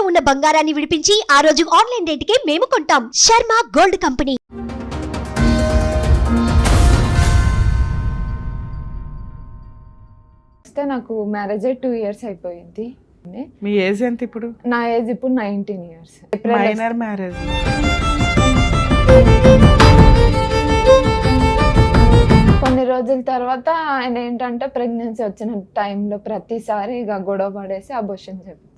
ఇంట్లో ఉన్న బంగారాన్ని విడిపించి ఆ రోజు ఆన్లైన్ రేటుకే మేము కొంటాం. Sharma gold company. నాకు మ్యారేజ్ 2 years అయిపోయింది. మీ ఏజ్ ఎంత ఇప్పుడు? నా ఏజ్ ఇప్పుడు 19 years. Minor marriage. కొన్ని రోజుల తర్వాత ఆయన ఏంటంటే ప్రెగ్నెన్సీ వచ్చిన టైంలో ప్రతిసారి ఇక గొడవ పడేసి అబోషన్ చేపించేస్తాను.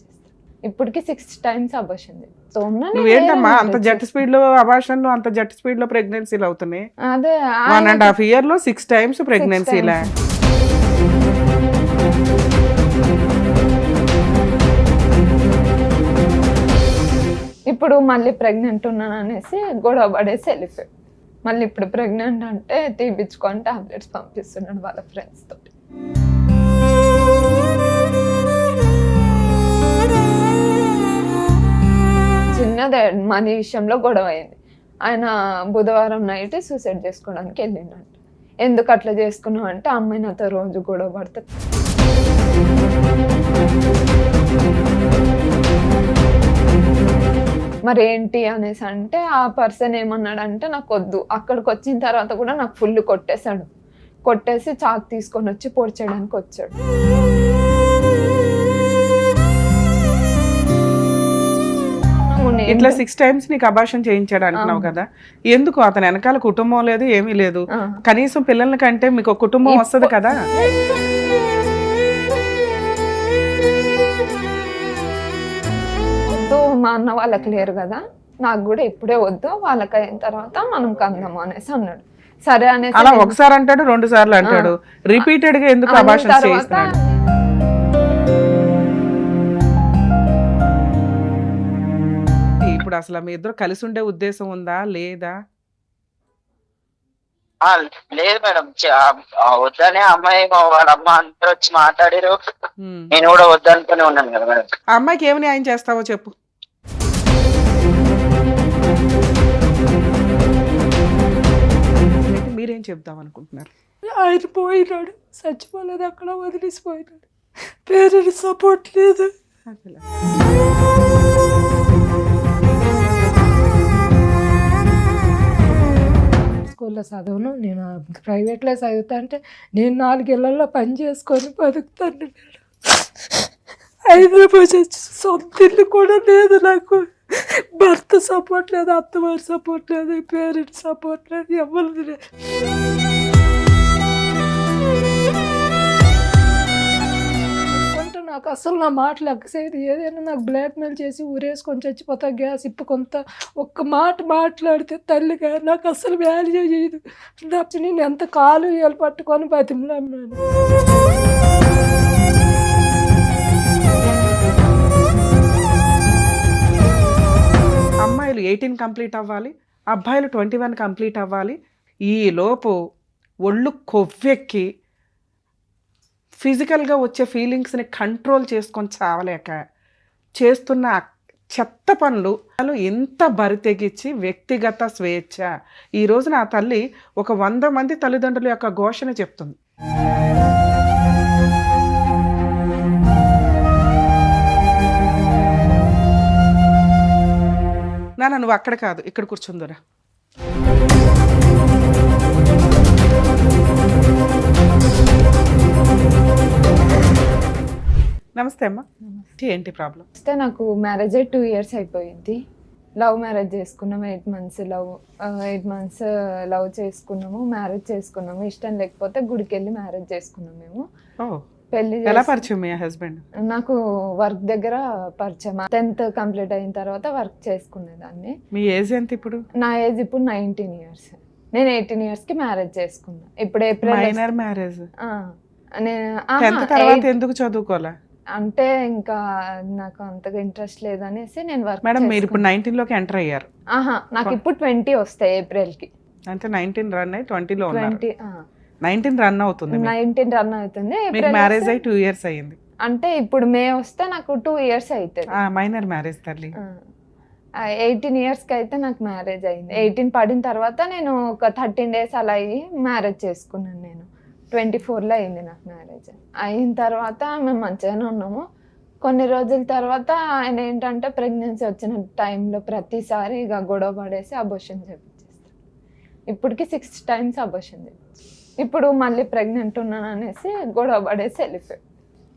ఇప్పటికి 6 times అబోషన్ చేస్తాను. నువ్వేంటమ్మా అంత జెట్ స్పీడ్ లో అబార్షన్లు, అంత జెట్ స్పీడ్ లో ప్రెగ్నెన్సీలు అవుతున్నాయి? అదే 1.5 year లో 6 times ప్రెగ్నెన్సీలా? ఇప్పుడు మళ్ళీ ప్రెగ్నెంట్ ఉన్నాను అనేసి గొడవ పడేసి వెళ్ళిపోయి మళ్ళీ ఇప్పుడు ప్రెగ్నెంట్ అంటే తీపించుకొని టాబ్లెట్స్ పంపిస్తున్నాడు వాళ్ళ ఫ్రెండ్స్ తోటి. చిన్నదే మనీ విషయంలో గొడవ అయింది. ఆయన బుధవారం నైట్ సూసైడ్ చేసుకోవడానికి వెళ్ళిండంట. ఎందుకు అట్లా చేసుకున్నావు అంటే అమ్మాయి నాతో రోజు గొడవ పడుతుంది. మరి ఏంటి అనేసి అంటే ఆ పర్సన్ ఏమన్నాడంటే నాకు వద్దు. అక్కడికి వచ్చిన తర్వాత కూడా నాకు ఫుల్ కొట్టేశాడు. కొట్టేసి చాకు తీసుకొని వచ్చి పొడిచేయడానికి వచ్చాడు. ఇట్లా 6 times నీకు అబార్షన్ చేయించాడు అంటున్నావు కదా, ఎందుకు? అతని వెనకాల కుటుంబం లేదు, ఏమీ లేదు. కనీసం పిల్లల కంటే మీకు ఒక కుటుంబం వస్తుంది కదా. వద్దు, మా అన్న వాళ్ళకి లేరు కదా, నాకు కూడా ఇప్పుడే వద్దు, వాళ్ళకి అయిన తర్వాత మనం కందాము అనేసి అన్నాడు. సరే అనేసి అలా ఒకసారి అంటాడు, 2 సార్లు అంటాడు, రిపీటెడ్ గా ఎందుకు అబార్షన్ చేయిస్తున్నాడు? ఇప్పుడు అసలు మీ ఇద్దరు కలిసి ఉండే ఉద్దేశం ఉందా లేదా? లేదు మేడం, వద్దనే అమ్మాయి వాళ్ళ అమ్మ అందరూ వచ్చి మాట్లాడారు. నేను కూడా వద్దనుకునే ఉన్నాను కదా మేడం. ఆ అమ్మాయికి ఏమి న్యాయం చేస్తావో చెప్పు. మీరేం చెప్దాం అనుకుంటున్నారు? ఆయన పోయినాడు, చచ్చిపోలేదు, అక్కడ వదిలేసిపోయినాడు. పేరెంట్స్ సపోర్ట్ లేదు. స్కూల్లో చదవను, నేను ప్రైవేట్లో చదువుతా అంటే నేను 4 ఇళ్లలో పని చేసుకొని బతుకుతాను. హైదరాబాద్ వచ్చి సొంత ఇల్లు కూడా లేదు నాకు. భర్త సపోర్ట్ లేదు, అత్తవారి సపోర్ట్ లేదు, పేరెంట్స్ సపోర్ట్ లేదు, ఎవరిది లేదు. అంటే నాకు అసలు నా మాటలు ఎక్కసేది, ఏదైనా నాకు బ్లాక్మెయిల్ చేసి ఊరేసుకొని చచ్చిపోతా, గ్యాస్ ఇప్పుకొంత ఒక్క మాట మాట్లాడితే తల్లిగా నాకు అసలు వాల్యూ చేయదు. నేను ఎంత కాలు ఏళ్ళు పట్టుకొని బతిమలాన్నాను. అమ్మాయిలు 18 కంప్లీట్ అవ్వాలి, అబ్బాయిలు 21 కంప్లీట్ అవ్వాలి. ఈ లోపు ఒళ్ళు కొవ్వెక్కి ఫిజికల్గా వచ్చే ఫీలింగ్స్ని కంట్రోల్ చేసుకొని చావలేక చేస్తున్న చెత్త పనులు ఎంత బరితెగించి వ్యక్తిగత స్వేచ్ఛ. ఈ రోజున ఆ తల్లి ఒక 100 మంది తల్లిదండ్రుల యొక్క ఘోషణ చెప్తుంది. నాన్న నువ్వు అక్కడ కాదు, ఇక్కడ కూర్చుందురా. నమస్తే అమ్మా, ఏంటి ప్రాబ్లం? నాకు మ్యారేజ్ 2 years అయిపోయింది. లవ్ మ్యారేజ్ చేసుకున్నాము. 8 months లవ్ చేసుకున్నాము, మ్యారేజ్ చేసుకున్నాము. ఇష్టం లేకపోతే గుడికి వెళ్ళి మ్యారేజ్ చేసుకున్నాము మేము. పెళ్లి ఎలా పరిచయం మీ హస్బెండ్? నాకు వర్క్ దగ్గర పరిచయం. 10th కంప్లీట్ అయిన తర్వాత వర్క్ చేసుకునేదాన్ని. మీ ఏజ్ ఎంత ఇప్పుడు? నా ఏజ్ ఇప్పుడు 19 years. నేను 18 years కి మ్యారేజ్ చేసుకున్నా. ఇప్పుడు ఏప్రిల్. Minor marriage. ఎందుకు చదువుకోలే అంటే ఇంకా నాకు అంతగా ఇంట్రెస్ట్ లేదనేసి నేను వర్క్. మేడం మీరు ఇప్పుడు 19 లోకి ఎంటర్ అయ్యారు. నాకు ఇప్పుడు 20 వస్తాయి ఏప్రిల్ కి. అంటే 19 రన్ అయ్యి 20లో ఉన్నారు. 19 రన్ అవుతుంది. 19 రన్ అవుతుంది. మ్యారేజ్ అయ్యి 2 years అయ్యింది. అంటే ఇప్పుడు మే వస్తే నాకు 2 years అవుతుంది. మైనర్ మ్యారేజ్ తల్లి. 18 years కి అయితే నాకు మ్యారేజ్ అయింది. 18 పడిన తర్వాత నేను ఒక 13 days అలా అయ్యి మ్యారేజ్ చేసుకున్నాను. నేను 24లో అయింది నాకు మ్యారేజ్. అయిన తర్వాత మేము మంచిగానే ఉన్నాము. కొన్ని రోజుల తర్వాత ఆయన ఏంటంటే ప్రెగ్నెన్సీ వచ్చిన టైంలో ప్రతిసారి ఇక గొడవ పడేసి అబోషన్ చేపించేస్తాడు. ఇప్పటికి 6 times అబోషన్ చేపించాడు. ఇప్పుడు మళ్ళీ ప్రెగ్నెంట్ ఉన్నాను అనేసి గొడవ పడేసి వెళ్ళిపోయాడు.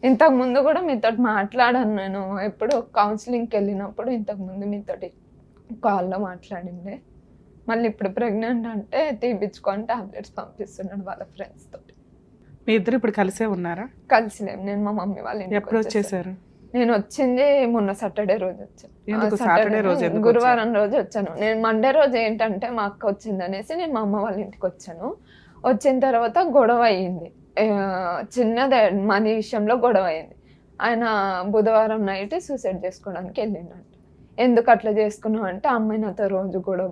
ఇంతకుముందు కూడా మీతో మాట్లాడాను నేను, ఎప్పుడు కౌన్సిలింగ్కి వెళ్ళినప్పుడు ఇంతకుముందు మీతోటి కాల్లో మాట్లాడిండే. మళ్ళీ ఇప్పుడు ప్రెగ్నెంట్ అంటే తీపించుకొని టాబ్లెట్స్ పంపిస్తున్నాడు వాళ్ళ ఫ్రెండ్స్ తోటి. మీ ఇద్దరు ఇప్పుడు కలిసే ఉన్నారా? కలిసిలేం. నేను మా మమ్మీ వాళ్ళ ఇంటికి ఎప్పుడు వచ్చేసాను. వచ్చేసారు? నేను వచ్చింది మొన్న సాటర్డే రోజు వచ్చాను. ఎందుకు సాటర్డే రోజు ఎందుకు గురువారం రోజు వచ్చాను. నేను మండే రోజు ఏంటంటే మా అక్క వచ్చింది అనేసి నేను మా అమ్మ వాళ్ళ ఇంటికి వచ్చాను. వచ్చిన తర్వాత గొడవ అయ్యింది, చిన్నదే మనీ విషయంలో గొడవ అయింది. ఆయన బుధవారం నైట్ సూసైడ్ చేసుకోవడానికి వెళ్ళిండంట. ఎందుకు అట్లా చేసుకున్నావు అంటే అమ్మాయి నాతో రోజు గొడవ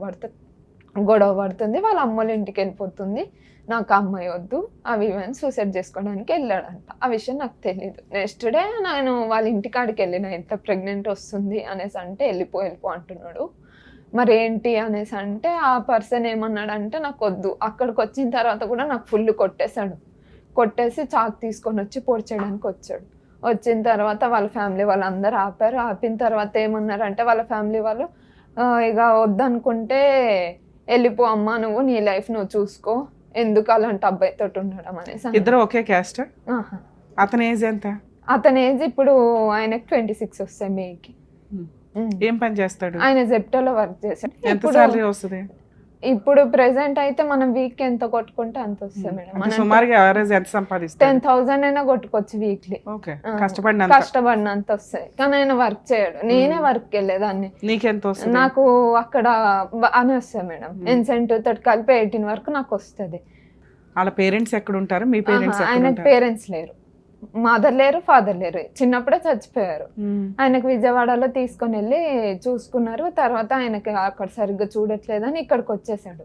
పడుతుంది, వాళ్ళ అమ్మల ఇంటికి వెళ్ళిపోతుంది, నాకు అమ్మాయి వద్దు, అవి ఇవన్నీ సూసైడ్ చేసుకోవడానికి వెళ్ళాడంట. ఆ విషయం నాకు తెలియదు. నెక్స్ట్ డే నేను వాళ్ళ ఇంటికాడికి వెళ్ళిన, ఎంత ప్రెగ్నెంట్ వస్తుంది అనేసి అంటే వెళ్ళిపో అంటున్నాడు. మరి ఏంటి అనేసి అంటే ఆ పర్సన్ ఏమన్నాడంటే నాకు వద్దు. అక్కడికి వచ్చిన తర్వాత కూడా నాకు ఫుల్ కొట్టేసి చాకు తీసుకొని వచ్చి పొడి చేయడానికి వచ్చాడు. వచ్చిన తర్వాత వాళ్ళ ఫ్యామిలీ వాళ్ళు అందరూ ఆపారు. ఆపిన తర్వాత ఏమన్నారంటే వాళ్ళ ఫ్యామిలీ వాళ్ళు ఇక వద్దనుకుంటే వెళ్ళిపో అమ్మా, నువ్వు నీ లైఫ్ నువ్వు చూసుకో, ఎందుకు అలాంటి అబ్బాయితో ఉండడం అనేసి. ఇద్దరు ఒకే క్యాస్ట్? అతని ఏజ్ ఎంత? అతని ఏజ్ ఇప్పుడు ఆయనకి 26 వస్తాయి మేకి. ఏం పని చేస్తాడు? ఆయన జెప్టోలో వర్క్ చేశాడు. ఎంత సాలరీ వస్తుంది ఇప్పుడు ప్రెసెంట్ అయితే మనం వీక్ ఎంత కొట్టుకుంటే అంత వస్తుంది మేడం. సుమారుగా యావరేజ్ ఎంత సంపాదిస్తాడు? 10,000 అయినా కొట్టుకోవచ్చు వీక్లీ. కష్టపడినంత వస్తాయి. కానీ ఆయన వర్క్ చేయడు, నేనే వర్క్ వెళ్ళేదాన్ని. నీకెంత వస్తుంది? నాకు అక్కడ అని వస్తాయి మేడం, ఇన్సెంటివ్ తోటి కలిపి 18 వరకు నాకు వస్తుంది. వాళ్ళ పేరెంట్స్ ఎక్కడ ఉంటారు? మీ పేరెంట్స్? ఆయనకు పేరెంట్స్ లేరు, మదర్ లేరు, ఫాదర్ లేరు, చిన్నప్పుడే చచ్చిపోయారు. ఆయనకు విజయవాడలో తీసుకొని వెళ్ళి చూసుకున్నారు. తర్వాత ఆయనకి అక్కడ సరిగ్గా చూడట్లేదని ఇక్కడికి వచ్చేసాడు.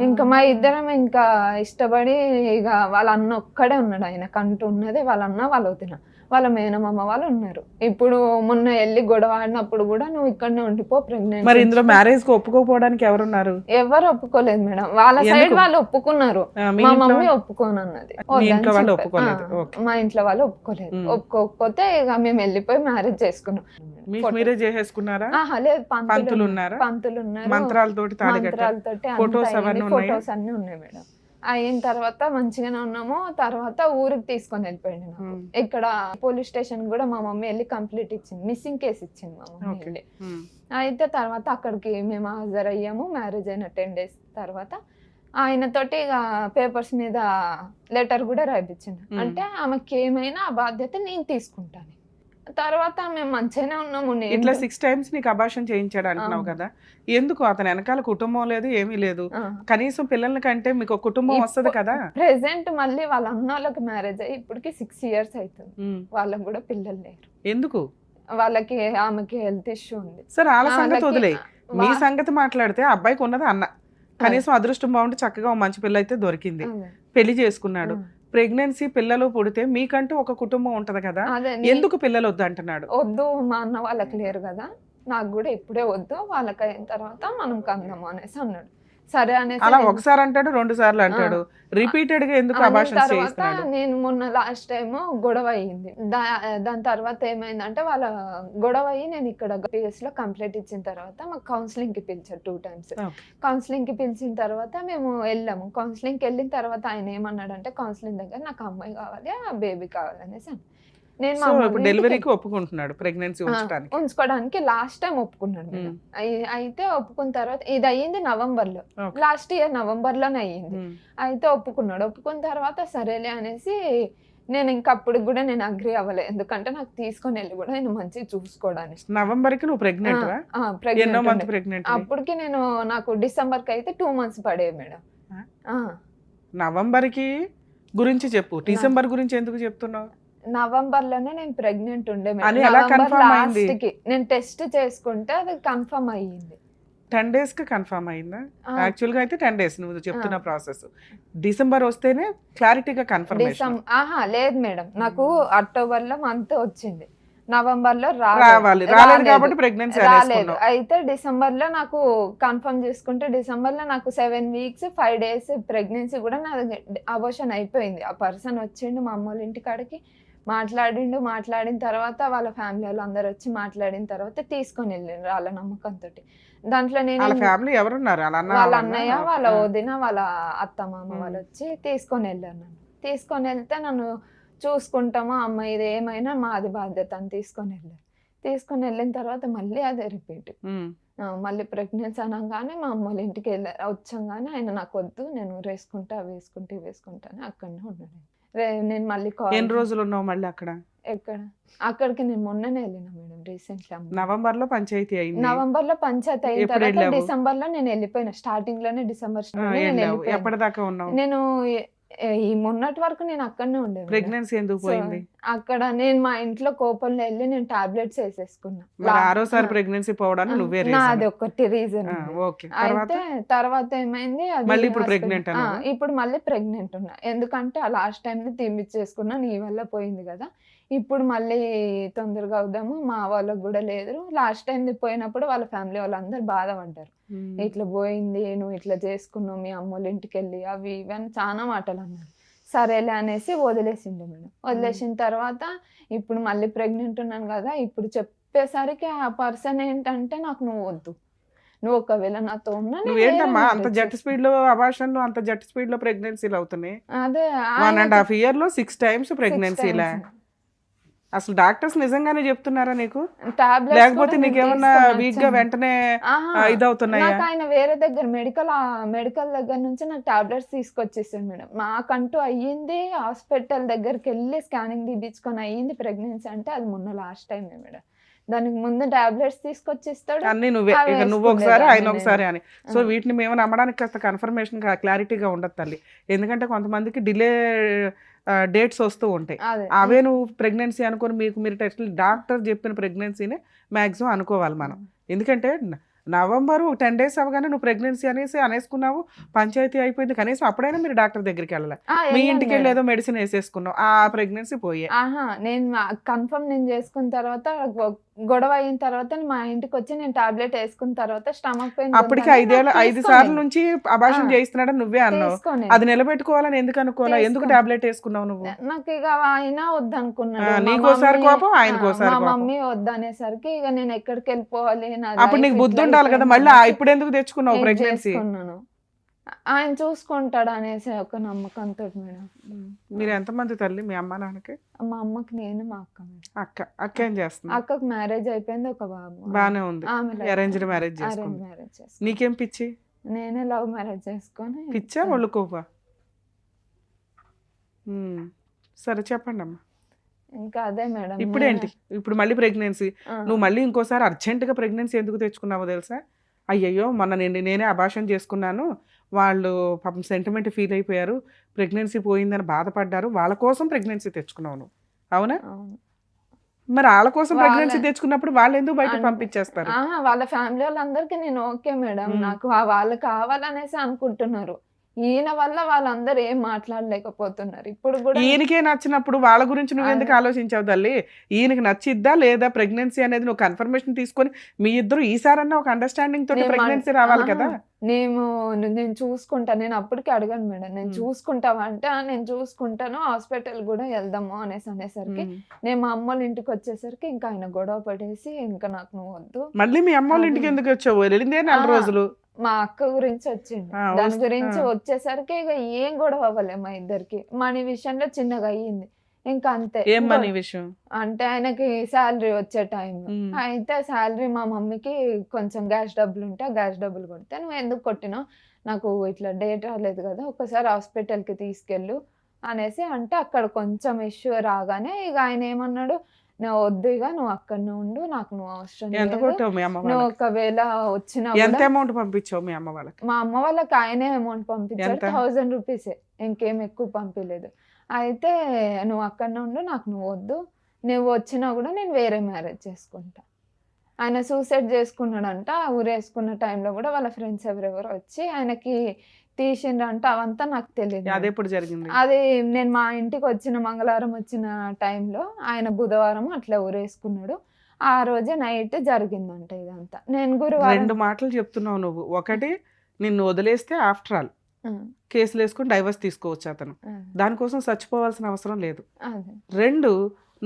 ఇంకా మా ఇద్దరం ఇంకా ఇష్టపడి ఇక వాళ్ళ అన్న ఒక్కడే ఉన్నాడు, ఆయనకు అంటూ ఉన్నది వాళ్ళ అన్న, వాళ్ళ వదిన, వాళ్ళ మేనమామ వాళ్ళు ఉన్నారు. ఇప్పుడు మొన్న వెళ్ళి గొడవ ఆడినప్పుడు కూడా నువ్వు ఇక్కడనే ఉండిపో ప్రెగ్నెంట్. మరి ఇందులో మ్యారేజ్ కు ఒప్పుకోపోవడానికి ఎవరున్నారు? ఎవరు ఒప్పుకోలేదు మేడం. వాళ్ళ సైడ్ వాళ్ళు ఒప్పుకున్నారు, మా మమ్మీ ఒప్పుకోనన్నది. మా ఇంట్లో వాళ్ళు ఒప్పుకోలేదు. ఒప్పుకోకపోతే ఇక మేము వెళ్ళిపోయి మ్యారేజ్ చేసుకున్నాం. మీరే చేసేసుకున్నారా? లేదు, పంతులు ఉన్నారు, మంత్రాలతోటి ఫొటోస్ అన్ని ఉన్నాయి మేడం. అయిన తర్వాత మంచిగానే ఉన్నాము. తర్వాత ఊరికి తీసుకొని వెళ్ళిపోయింది. ఇక్కడ పోలీస్ స్టేషన్ కూడా మా మమ్మీ వెళ్ళి కంప్లీట్ ఇచ్చింది, మిస్సింగ్ కేసు ఇచ్చింది మా మమ్మీ వెళ్ళి. అయితే తర్వాత అక్కడికి మేము హాజరయ్యాము. మ్యారేజ్ అయిన 10 days తర్వాత ఆయనతోటి ఇక పేపర్స్ మీద లెటర్ కూడా రాయించింది. అంటే ఆమెకి ఏమైనా ఆ బాధ్యత నేను తీసుకుంటాను. తర్వాత మేము మంచిగానే ఉన్నాము. ఇట్లా 6 times నీకు అబార్షన్ చేయించాడు అంటున్నావు కదా, ఎందుకు? అతని వెనకాల కుటుంబం లేదు, ఏమీ లేదు, కనీసం పిల్లల కంటే మీకు ఒక కుటుంబం వస్తుంది కదా. ప్రెసెంట్ మళ్ళీ వాళ్ళ అన్న వాళ్ళకి మ్యారేజ్ అయ్యి ఇప్పటికి 6 years అవుతుంది. వాళ్ళకి కూడా పిల్లలు లేరు. ఎందుకు? వాళ్ళకి ఆమెకి హెల్త్ ఇష్యూ ఉంది. సరే వాళ్ళ సంగతి వదిలే, మీ సంగతి మాట్లాడితే అబ్బాయికి ఉన్నది అన్న, కనీసం అదృష్టం బాగుంటే చక్కగా మంచి పిల్ల అయితే దొరికింది, పెళ్లి చేసుకున్నాడు. ప్రెగ్నెన్సీ పిల్లలు పుడితే మీకంటూ ఒక కుటుంబం ఉంటది కదా, ఎందుకు పిల్లలు వద్దు అంటున్నాడు? వద్దు, మా అన్న వాళ్ళకి లేరు కదా, నాకు కూడా ఇప్పుడే వద్దు, వాళ్ళకి అయిన తర్వాత మనం కందాము అనేసి అన్నాడు. సరే అనేసి అలా ఒకసారి అంటాడు, 2 సార్లు అంటాడు, రిపీటెడ్ గా ఎందుకు అబార్షన్ చేస్తున్నాడు? నేను మొన్న లాస్ట్ టైం గొడవ అయ్యింది. దాని తర్వాత ఏమైందంటే వాళ్ళ గొడవ అయ్యి నేను ఇక్కడ PS లో కంప్లైంట్ ఇచ్చిన తర్వాత మాకు కౌన్సిలింగ్ కి పిలిచారు 2 times. కౌన్సిలింగ్ కి పిలిచిన తర్వాత మేము వెళ్ళాము. కౌన్సిలింగ్ కి వెళ్ళిన తర్వాత ఆయన ఏమన్నాడంటే కౌన్సిలింగ్ దగ్గర నాకు అమ్మాయి కావాలి, ఆ బేబీ కావాలనేసి. నేను డెలివరీకి ఒప్పుకుంటున్నాడు, ప్రెగ్నెన్సీ ఉంచుకోవడానికి లాస్ట్ టైం ఒప్పుకున్నాడు. అయితే ఒప్పుకున్న తర్వాత ఇది అయ్యింది నవంబర్లో, లాస్ట్ ఇయర్ నవంబర్లోనే అయ్యింది. అయితే ఒప్పుకున్నాడు. ఒప్పుకున్న తర్వాత సరేలే అనేసి నేను ఇంకా అప్పుడు కూడా నేను అగ్రి అవ్వలేదు, ఎందుకంటే నాకు తీసుకొని వెళ్ళి కూడా నేను మంచిగా చూసుకోవడానికి. నవంబర్ కి నువ్వు ప్రెగ్నెంట్? అప్పటికి నాకు డిసెంబర్ కి అయితే 2 months పడేవి మేడం. నవంబర్ కి గురించి చెప్పు, డిసెంబర్ గురించి ఎందుకు చెప్తున్నావు? నవంబర్ లోనే నేను ప్రెగ్నెంట్ ఉండే నేను టెస్ట్ చేసుకుంటే అది కన్ఫర్మ్ అయ్యింది. 10 days కి కన్ఫర్మ్ అయిందా? యాక్చువల్ గా అయితే 10 days నువ్వు చెప్తున్న ప్రాసెస్. డిసెంబర్ వస్తేనే క్లారిటీగా కన్ఫర్మేషన్? లేదు మేడం, నాకు అక్టోబర్ లో మంత్ వచ్చింది, నవంబర్ లో రాలేదు కాబట్టి ప్రెగ్నెన్సీ రాలేదు. అయితే డిసెంబర్ లో నాకు కన్ఫర్మ్ చేసుకుంటే డిసెంబర్ లో నాకు 7 weeks 5 days ప్రెగ్నెన్సీ కూడా నా అబోర్షన్ అయిపోయింది. ఆ పర్సన్ వచ్చిండు మా అమ్మ వాళ్ళ ఇంటి కాడికి, మాట్లాడిన తర్వాత వాళ్ళ ఫ్యామిలీ వాళ్ళు అందరు వచ్చి మాట్లాడిన తర్వాత తీసుకొని వెళ్ళారు వాళ్ళ నమ్మకంతో. దాంట్లో నేను వాళ్ళ ఫ్యామిలీ ఎవరున్నారు? వాళ్ళ అన్న, వాళ్ళ వాళ్ళ అన్నయ్య, అన్న? వాళ్ళ ఓకే. వదిన, వాళ్ళ అత్త మామ వాళ్ళు వచ్చి తీసుకొని వెళ్ళారు నన్ను. తీసుకొని వెళ్తే నన్ను చూసుకుంటామా అమ్మ, ఇది ఏమైనా మాది బాధ్యత అని తీసుకొని వెళ్ళారు. తీసుకొని వెళ్ళిన తర్వాత మళ్ళీ అదే రిపీట్. ఉమ్. మళ్ళీ ప్రెగ్నెన్సీ అనగానే మా అమ్మ వాళ్ళ ఇంటికి వచ్చంగానే ఆయన నాకు వద్దు, నేను వేసుకుంటా అని అక్కడనే ఉన్నాడు. నేను మళ్ళీ ఎన్ని రోజులు ఉన్నావు మళ్ళీ అక్కడ? ఎక్కడ అక్కడికి నేను మొన్ననే వెళ్ళిన మేడం, రీసెంట్లీ నవంబర్ లో పంచాయతీ అయింది. నవంబర్ లో పంచాయతీ అయిన ఎప్పుడు తర్వాత వెళ్ళావు? డిసెంబర్ లో నేను వెళ్ళిపోయిన. స్టార్టింగ్ లోనే డిసెంబర్ ఆ, నేను వెళ్ళావు. వెళ్ళిపోయాను. ఎప్పటిదాకా ఉన్నావు? నేను ఈ మొన్నటి వరకు నేను అక్కడనే ఉండేది. ప్రెగ్నెన్సీ ఎందుకు పోయింది? అక్కడ నేను మా ఇంట్లో కోపంలో వెళ్ళి నేను టాబ్లెట్స్ వేసేసుకున్నా. మరి ఆరోసారి ప్రెగ్నెన్సీ పోవడానికి నువ్వే నాది ఒకటి రీజన్. ఓకే. తర్వాత అయితే తర్వాత ఏమైంది, అది మళ్ళీ ఇప్పుడు hospital- pregnant ఆ, అన్నావా? ఇప్పుడు మళ్ళీ ప్రెగ్నెంట్ ఉన్నా. ఎందుకంటే ఆ లాస్ట్ టైం తీపిచ్చేసుకున్నా, నీ వల్ల పోయింది కదా, ఇప్పుడు మళ్ళీ తొందరగా అవుదాము, మా వాళ్ళకు కూడా లేదు. లాస్ట్ టైం పోయినప్పుడు వాళ్ళ ఫ్యామిలీ వాళ్ళందరూ బాధపడ్డారు. ఉమ్. ఇట్లా పోయింది, నువ్వు ఇట్లా చేసుకున్నావు మీ అమ్మోళ్ళ ఇంటికి వెళ్ళి, అవి ఇవి అని చాలా మాటలు అన్నారు. సరేలే అనేసి వదిలేసిండు మేడం. వదిలేసిన తర్వాత ఇప్పుడు మళ్ళీ ప్రెగ్నెంట్ ఉన్నాను కదా, ఇప్పుడు చెప్పేసరికి ఆ పర్సన్ ఏంటంటే నాకు నువ్వు వద్దు, నువ్వు ఒకవేళ నాతో ఉన్నా నేను వేరే నువ్వేంటమ్మా అంత marriage జట్ స్పీడ్ లో అబార్షన్లు, అంత జట్ స్పీడ్ లో ప్రెగ్నెన్సీలు అవుతున్నాయి? అదే 1.5 year లో 6 times ప్రెగ్నెన్సీలా? times. అసలు డాక్టర్స్ నిజంగానే చెప్తున్నారా నీకు? టాబ్లెట్స్ లేకపోతే కూడా నేను నీకేమన్నా తీసుకొని వీక్ గా వచ్చాను. వెంటనే ఆహా, ఇదవుతున్నాయా? నాకు ఆయన వేరే దగ్గర మెడికల్ దగ్గర నుంచి నాకు టాబ్లెట్స్ తీసుకొచ్చేసాడు మేడం. మాకంటూ అయ్యింది హాస్పిటల్ దగ్గరికి వెళ్ళి స్కానింగ్ తీపించుకొని అయ్యింది ప్రెగ్నెన్సీ అంటే అది మొన్న లాస్ట్ టైం మేడం. దానికి ముందు టాబ్లెట్స్ తీసుకొచ్చిస్తాడు. అన్ని నువ్వే, అవి ఇక నువ్వు ఒకసారి వేసుకునేదాన్ని ఆయన ఒకసారి అని. సో ఆ. వీటిని మేము నమ్మడానికి కాస్త కన్ఫర్మేషన్ క్లారిటీగా ఉండదు తల్లి. ఎందుకంటే కొంతమందికి డిలే డేట్స్ వస్తూ ఉంటాయి. అదే అవే నువ్వు ప్రెగ్నెన్సీ అనుకొని మీరు టెస్ట్ డాక్టర్ చెప్పిన ప్రెగ్నెన్సీనే మ్యాక్సిమం అనుకోవాలి మనం. ఎందుకంటే నవంబరు 10 days అవగానే నువ్వు ప్రెగ్నెన్సీ అనేసుకున్నావు, పంచాయతీ అయిపోయింది, కనీసం అప్పుడైనా మీరు డాక్టర్ దగ్గరికి వెళ్ళాలి. మీ వెళ్ళాను ఇంటికి వెళ్ళి మేడం. ఏదో మెడిసిన్ వేసేసుకున్నావు, ఆ ప్రెగ్నెన్సీ పోయే. ఆహా, నేను కన్ఫర్మ్ నేను చేసుకున్న తర్వాత గొడవ అయిన తర్వాత మా ఇంటికి వచ్చి నేను టాబ్లెట్ వేసుకున్న తర్వాత స్టమక్ పెయిన్ అప్పటికి 5 సార్లు నుంచి అబార్షన్ చేయిస్తున్నాడని నువ్వే అన్నావు. తీసుకోని అది నిలబెట్టుకోవాలని ఎందుకు అనుకోవాలా? ఎందుకు తీసుకో. టాబ్లెట్ వేసుకున్నావు నువ్వు? నాకు ఇక ఆయన వద్దనుకున్నాడు. ఆ, మా నీకోసారి మమ్మీ- కోపం, ఆయనకోసారి మా కోపం. మమ్మీ వద్దనేసరికి ఇక నేను ఎక్కడికి వెళ్ళిపోవాలి, నా అప్పుడు నీకు life బుద్ధి ఇట్లా ఉండాలి కదా, అయిపోయింది మళ్ళీ అనేసి ఇప్పుడు ఎందుకు తెచ్చుకున్నావు ఇది ప్రెగ్నెన్సీ? చేసుకున్నాను. ఆయన చూసుకుంటాడు అనేసి ఒక నమ్మకంతో మేడం. మీరు ఎంతమంది తల్లి మీ అమ్మ నాన్నకి? మా అమ్మకి నేను, మా అక్క మేడం. అక్క ఏం చేస్తుంది? అక్కకు మ్యారేజ్ అయిపోయింది, ఒక బాబు. బానే ఉంది. ఆమె అరేంజ్డ్ మ్యారేజ్ అరేంజ్ చేసుకుంది. మ్యారేజ్ చేసుకుని నీకేం పిచ్చి? నేనే లవ్ మ్యారేజ్ చేసుకొని పిచ్చా ఒళ్ళు కోపా? సరే చెప్పండి అమ్మా. ఇంకా అదే మేడం. ఇప్పుడేంటి? ఇప్పుడు మళ్ళీ ప్రెగ్నెన్సీ. నువ్వు మళ్ళీ ఇంకోసారి అర్జెంటుగా ప్రెగ్నెన్సీ ఎందుకు తెచ్చుకున్నావో తెలుసా? అయ్యయ్యో మొన్న నేనే అబార్షన్ చేసుకున్నాను, వాళ్ళు పాపం సెంటిమెంట్ ఫీల్ అయిపోయారు, ప్రెగ్నెన్సీ పోయిందని బాధపడ్డారు, వాళ్ళ కోసం ప్రెగ్నెన్సీ తెచ్చుకున్నావు నువ్వు, అవునా? మరి వాళ్ళ కోసం ప్రెగ్నెన్సీ తెచ్చుకున్నప్పుడు వాళ్ళు ఎందుకు బయట పంపించేస్తారు? వాళ్ళ ఫ్యామిలీ వాళ్ళందరికీ నేను ఓకే మేడం, నాకు వాళ్ళు కావాలనేసి అనుకుంటున్నారు. ఈయన వల్ల వాళ్ళందరూ ఏం మాట్లాడలేకపోతున్నారు. ఇప్పుడు కూడా ఈయనకే నచ్చినప్పుడు వాళ్ళ గురించి నువ్వెందుకు ఆలోచించావు తల్లి? ఈయనకి నచ్చిద్దా లేదా ప్రెగ్నెన్సీ అనేది నువ్వు కన్ఫర్మేషన్ తీసుకొని మీ ఇద్దరు ఈసారన్నా ఒక అండర్స్టాండింగ్ తోటి ప్రెగ్నెన్సీ రావాలి కదా. నేను చూసుకుంటా, నేను అప్పటికి అడగాను మేడం, నేను చూసుకుంటావా అంటే నేను చూసుకుంటాను, హాస్పిటల్ కూడా వెళ్దాము అనేసరికి నేను మా అమ్మ వాళ్ళ ఇంటికి వచ్చేసరికి ఇంకా ఆయన గొడవ పడేసి ఇంకా నాకు నువ్వు వద్దు. మళ్ళీ మీ అమ్మ వాళ్ళ ఇంటికి ఎందుకు వచ్చావు? వెళ్ళిందే 4 రోజులు. మా అక్క గురించి వచ్చింది, దాని గురించి వచ్చేసరికి ఇక ఏం గొడవ అవ్వలే మా ఇద్దరికి. మనీ విషయంలో చిన్నగా అయ్యింది, ఇంకా అంతే. ఏం మనీ విషయం అంటే ఆయనకి శాలరీ వచ్చే టైం అయితే శాలరీ మా మమ్మీకి కొంచెం గ్యాస్ డబ్బులు ఉంటే ఆ గ్యాస్ డబ్బులు కొడితే, నువ్వు ఎందుకు కొట్టినావు, నాకు ఇట్లా డేట్ రాలేదు కదా, ఒకసారి హాస్పిటల్కి తీసుకెళ్ళు అనేసి అంటే అక్కడ కొంచెం ఇష్యూ రాగానే ఇక ఆయన ఏమన్నాడు, నువ్వు వద్దు, ఇక నువ్వు అక్కడనే ఉండు, నాకు నువ్వు అవసరం ఎంత లేదు, కొట్టావు మీ అమ్మ నువ్వు వాళ్ళకి? ఒకవేళ వచ్చినా ఎంత కూడా అమౌంట్ పంపించావు మీ అమ్మ వాళ్ళకి? మా అమ్మ వాళ్ళకి ఆయనే అమౌంట్ పంపించారు, ఎంత? 1000 రూపీసే, ఇంకేం ఎక్కువ పంపించలేదు. అయితే నువ్వు అక్కడనే ఉండు, నాకు నువ్వు వద్దు, నువ్వు వచ్చినా కూడా నేను వేరే మ్యారేజ్ చేసుకుంటా. ఆయన సూసైడ్ చేసుకున్నాడంట. ఊరేసుకున్న టైంలో కూడా వాళ్ళ ఫ్రెండ్స్ ఎవరెవరో వచ్చి ఆయనకి తీసిండ్రంట, అవంతా నాకు తెలియదు. అది ఎప్పుడు జరిగింది? అది నేను మా ఇంటికి వచ్చిన మంగళవారం వచ్చిన టైంలో ఆయన బుధవారం అట్లా ఊరేసుకున్నాడు, ఆ రోజే నైట్ జరిగిందంట ఇదంతా. నేను గురువారం 2 మాటలు చెప్తున్నావు నువ్వు. ఒకటి, నిన్ను వదిలేస్తే ఆఫ్టర్ ఆల్ కేసులు వేసుకుని డైవర్స్ తీసుకోవచ్చు అతను. దానికోసం చచ్చిపోవాల్సిన అవసరం లేదు. అదే 2,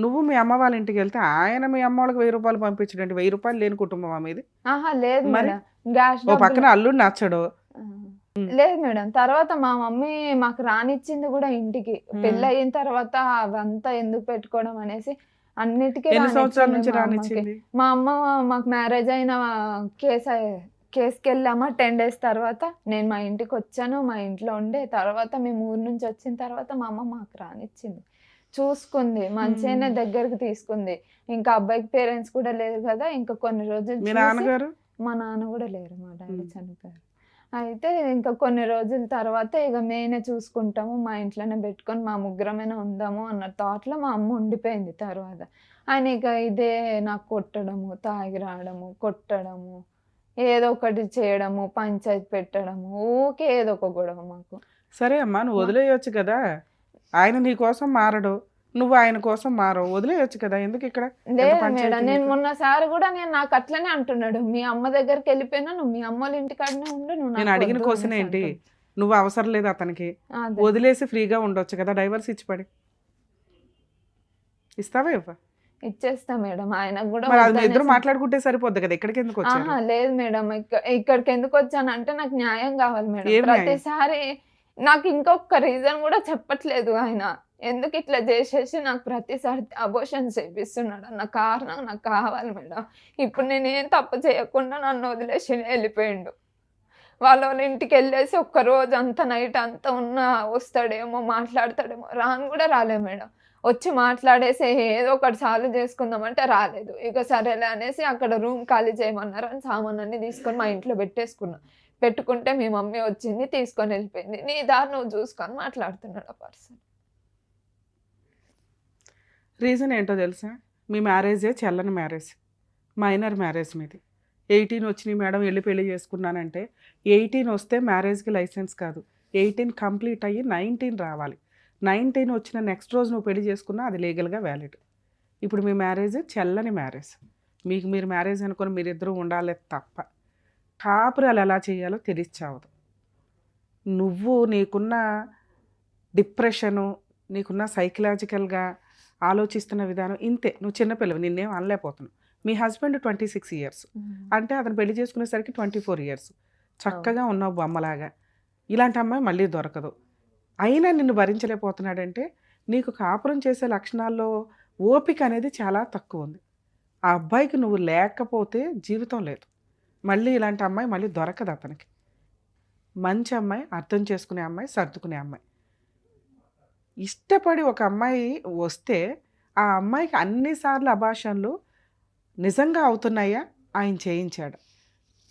నువ్వు మీ అమ్మ వాళ్ళ ఇంటికి వెళ్తే ఆయన మీ అమ్మ వాళ్ళకి 1000 రూపాయలు పంపించడండి. 1000 రూపాయలు లేని కుటుంబం మీది. ఆహా లేదు మరి? మేడం, గ్యాస్ ఓ పక్కన అల్లుడు నచ్చడు. లేదు మేడం. తర్వాత మా మమ్మీ మాకు రానిచ్చింది కూడా ఇంటికి. పెళ్ళి అయిన తర్వాత అవంతా ఎందుకు పెట్టుకోవడం అనేసి అన్నిటికీ ఎన్ని సంవత్సరాల నుంచి రానిచ్చింది మా అమ్మకి. రానిచ్చింది? మా అమ్మ మాకు మ్యారేజ్ అయిన కేసుకి వెళ్ళామా 10 days తర్వాత నేను మా ఇంటికి వచ్చాను. మా ఇంట్లో ఉండే తర్వాత మేము ఊరు నుంచి వచ్చిన తర్వాత మా అమ్మ మాకు రానిచ్చింది, చూసుకుంది, మంచిగానే దగ్గరికి తీసుకుంది. ఇంకా అబ్బాయికి పేరెంట్స్ కూడా లేరు కదా, ఇంకా కొన్ని రోజులు మీ చూసి- నాన్నగారు? మా నాన్న కూడా లేరు, మా డాడీ చనిపోయారు. అయితే ఇంకా కొన్ని రోజుల తర్వాత ఇక మేమే చూసుకుంటాము, మా ఇంట్లోనే పెట్టుకొని మా ముగ్గురమైనా ఉందాము అన్న థాట్లో మా అమ్మ ఉండిపోయింది. తర్వాత ఆయన ఇక ఇదే నాకు కొట్టడము, తాగి రావడము, కొట్టడము, ఏదో ఒకటి చేయడము, పంచాయతీ పెట్టడము, ఊకే ఏదో ఒక గొడవ మాకు. సరే అమ్మా, నువ్వు వదిలేయొచ్చు కదా. ఆయన నీ కోసం మారడు, నువ్వు ఆయన కోసం మారవు, వదిలేయొచ్చు కదా. ఎందుకు ఇక్కడ లేదు పంచాయతీ మేడం, నేను నీకు? మొన్నసారి కూడా నేను నాకు అట్లనే అంటున్నాడు, మీ అమ్మ దగ్గరికి వెళ్ళిపోయినా నువ్వు మీ అమ్మ వాళ్ళ ఇంటికాడనే ఉండు, నువ్వు నేను నాకు అడిగిన వద్దు క్వశ్చన్ అనేసి ఏంటి, అంటుండు. నువ్వు అవసరం లేదు అతనికి, అదే. వదిలేసి ఫ్రీగా ఉండొచ్చు కదా. డైవర్స్ ఇచ్చి పడి ఇస్తావా ఇవ్వ? ఇచ్చేస్తా మేడం, ఆయనకు కూడా మరి అది మీ వద్దనేసి- ఇద్దరు మాట్లాడుకుంటే సరిపోద్ది కదా. ఇక్కడికి ఎందుకు వచ్చారు? ఆహా లేదు మేడం, ఇక్కడికి ఎందుకు వచ్చానంటే నాకు న్యాయం కావాలి మేడం. ఏం న్యాయం? ప్రతిసారి నాకు ఇంకొక రీజన్ కూడా చెప్పట్లేదు ఆయన, ఎందుకు ఇట్లా చేసేసి నాకు ప్రతిసారి అబోషన్ చేపిస్తున్నాడు అన్న కారణం నాకు కావాలి మేడం. ఇప్పుడు నేను ఏం తప్పు చేయకుండా నన్ను వదిలేసి వెళ్ళిపోయిండు. వాళ్ళ ఇంటికి వెళ్ళేసి ఒక్క రోజు అంతా నైట్ అంతా ఉన్నా వస్తాడేమో, మాట్లాడతాడేమో, రాను కూడా రాలే మేడం. వచ్చి మాట్లాడేసి ఏదో ఒకటి సాల్వ్ చేసుకుందామంటే రాలేదు. ఇక సరేలే అనేసి అక్కడ రూమ్ ఖాళీ చేయమన్నారు అని సామాన్ అన్ని తీసుకొని మా ఇంట్లో పెట్టేసుకున్నా. పెట్టుకుంటే మీ మమ్మీ వచ్చింది, తీసుకొని వెళ్ళిపోయింది. నీ దారి నువ్వు చూసుకొని మాట్లాడుతున్నాడు ఆ పర్సన్. రీజన్ ఏంటో తెలుసా? మీ మ్యారేజే చెల్లని మ్యారేజ్, మైనర్ మ్యారేజ్ మీది. 18 వచ్చినాయి మేడం, వెళ్ళి పెళ్లి చేసుకున్నానంటే 18 వస్తే మ్యారేజ్కి లైసెన్స్ కాదు. 18 కంప్లీట్ అయ్యి 19 రావాలి. 19 వచ్చిన నెక్స్ట్ రోజు నువ్వు పెళ్లి చేసుకున్నా అది లీగల్గా వ్యాలిడ్. ఇప్పుడు మీ మ్యారేజ్ చెల్లని మ్యారేజ్, మీకు మీరు మ్యారేజ్ అనుకొని మీరిద్దరూ ఉండాలి తప్ప కాపురాలు ఎలా చేయాలో తెలియచావదు. నువ్వు నీకున్న డిప్రెషను, నీకున్న సైకలాజికల్గా ఆలోచిస్తున్న విధానం ఇంతే. నువ్వు చిన్నపిల్లవి, నిన్నేం అనలేకపోతున్నావు. మీ హస్బెండ్ 26 years అంటే అతను పెళ్లి చేసుకునేసరికి 24 years. చక్కగా ఉన్నావు బొమ్మలాగా. ఇలాంటి అమ్మాయి మళ్ళీ దొరకదు. అయినా నిన్ను భరించలేకపోతున్నాడంటే నీకు కాపురం చేసే లక్షణాల్లో ఓపిక అనేది చాలా తక్కువ ఉంది. ఆ అబ్బాయికి నువ్వు లేకపోతే జీవితం లేదు. మళ్ళీ ఇలాంటి అమ్మాయి మళ్ళీ దొరకదు అతనికి. మంచి అమ్మాయి, అర్థం చేసుకునే అమ్మాయి, సర్దుకునే అమ్మాయి. ఇష్టపడి ఒక అమ్మాయి వస్తే ఆ అమ్మాయికి అన్నిసార్లు అభాషణలు నిజంగా అవుతున్నాయా, ఆయన చేయించాడు.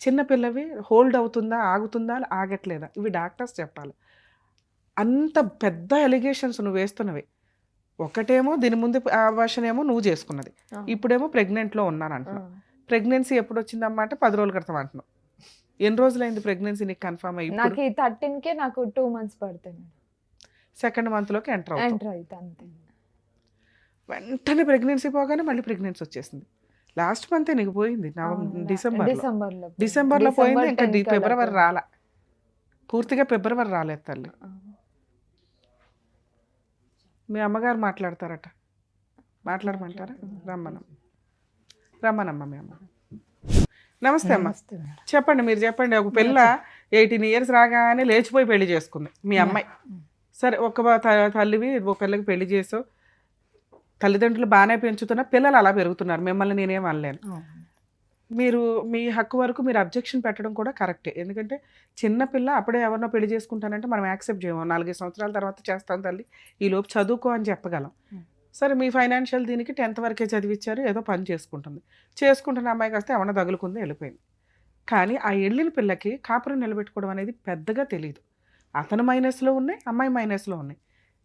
చిన్నపిల్లవి హోల్డ్ అవుతుందా, ఆగుతుందా, ఆగట్లేదా, ఇవి డాక్టర్స్ చెప్పాలి. అంత పెద్ద ఎలిగేషన్స్ నువ్వు వేస్తున్నవి. ఒకటేమో దీని ముందు అభాషణ ఏమో నువ్వు చేసుకున్నది, ఇప్పుడేమో ప్రెగ్నెంట్లో ఉన్నాను అంటున్నావు. ప్రెగ్నెన్సీ ఎప్పుడు వచ్చిందమ్మా అంటే 10 రోజుల క్రితం అంటున్నావు. ఎన్ని రోజులైంది ప్రెగ్నెన్సీ నీకు కన్ఫర్మ్ అయ్యి? నాకు ఈ 13కే నాకు 2 months పడుతుంది. సెకండ్ మంత్లోకి ఎంటర్ అవుతుంది అంతే. వెంటనే ప్రెగ్నెన్సీ పోగానే మళ్ళీ ప్రెగ్నెన్సీ వచ్చేసింది. లాస్ట్ మంతే నీకు పోయింది, డిసెంబర్లో పోయింది. ఇంకా ఫిబ్రవరి రాలా, పూర్తిగా ఫిబ్రవరి రాలేదు తల్లి. మీ అమ్మగారు మాట్లాడతారట, మాట్లాడమంటారా? రమ్మనమ్మ మీ అమ్మ. నమస్తే అమ్మ, చెప్పండి, మీరు చెప్పండి. ఒక పిల్ల 18 years రాగానే లేచిపోయి పెళ్లి చేసుకుంది మీ అమ్మాయి. సరే, ఒక తల్లివి ఒక పిల్లకి పెళ్లి చేసావు, తల్లిదండ్రులు బాగానే పెంచుతున్నా, పిల్లలు అలా పెరుగుతున్నారు, మిమ్మల్ని నేనేం అనలేను. మీరు మీ హక్కు వరకు మీరు అబ్జెక్షన్ పెట్టడం కూడా కరెక్టే. ఎందుకంటే చిన్నపిల్ల అప్పుడే ఎవరినో పెళ్లి చేసుకుంటానంటే మనం యాక్సెప్ట్ చేయము. 4 సంవత్సరాల తర్వాత చేస్తాం తల్లి, ఈలోపు చదువుకో అని చెప్పగలం. సరే, మీ ఫైనాన్షియల్ దీనికి 10th వరకే చదివించారు, ఏదో పని చేసుకుంటున్న అమ్మాయికి వస్తే ఎవరైనా తగులుకుంది, వెళ్ళిపోయింది. కానీ ఆ వెళ్ళిన పిల్లకి కాపురం నిలబెట్టుకోవడం అనేది పెద్దగా తెలియదు. అతను మైనస్లో ఉన్నాయి, అమ్మాయి మైనస్లో ఉన్నాయి.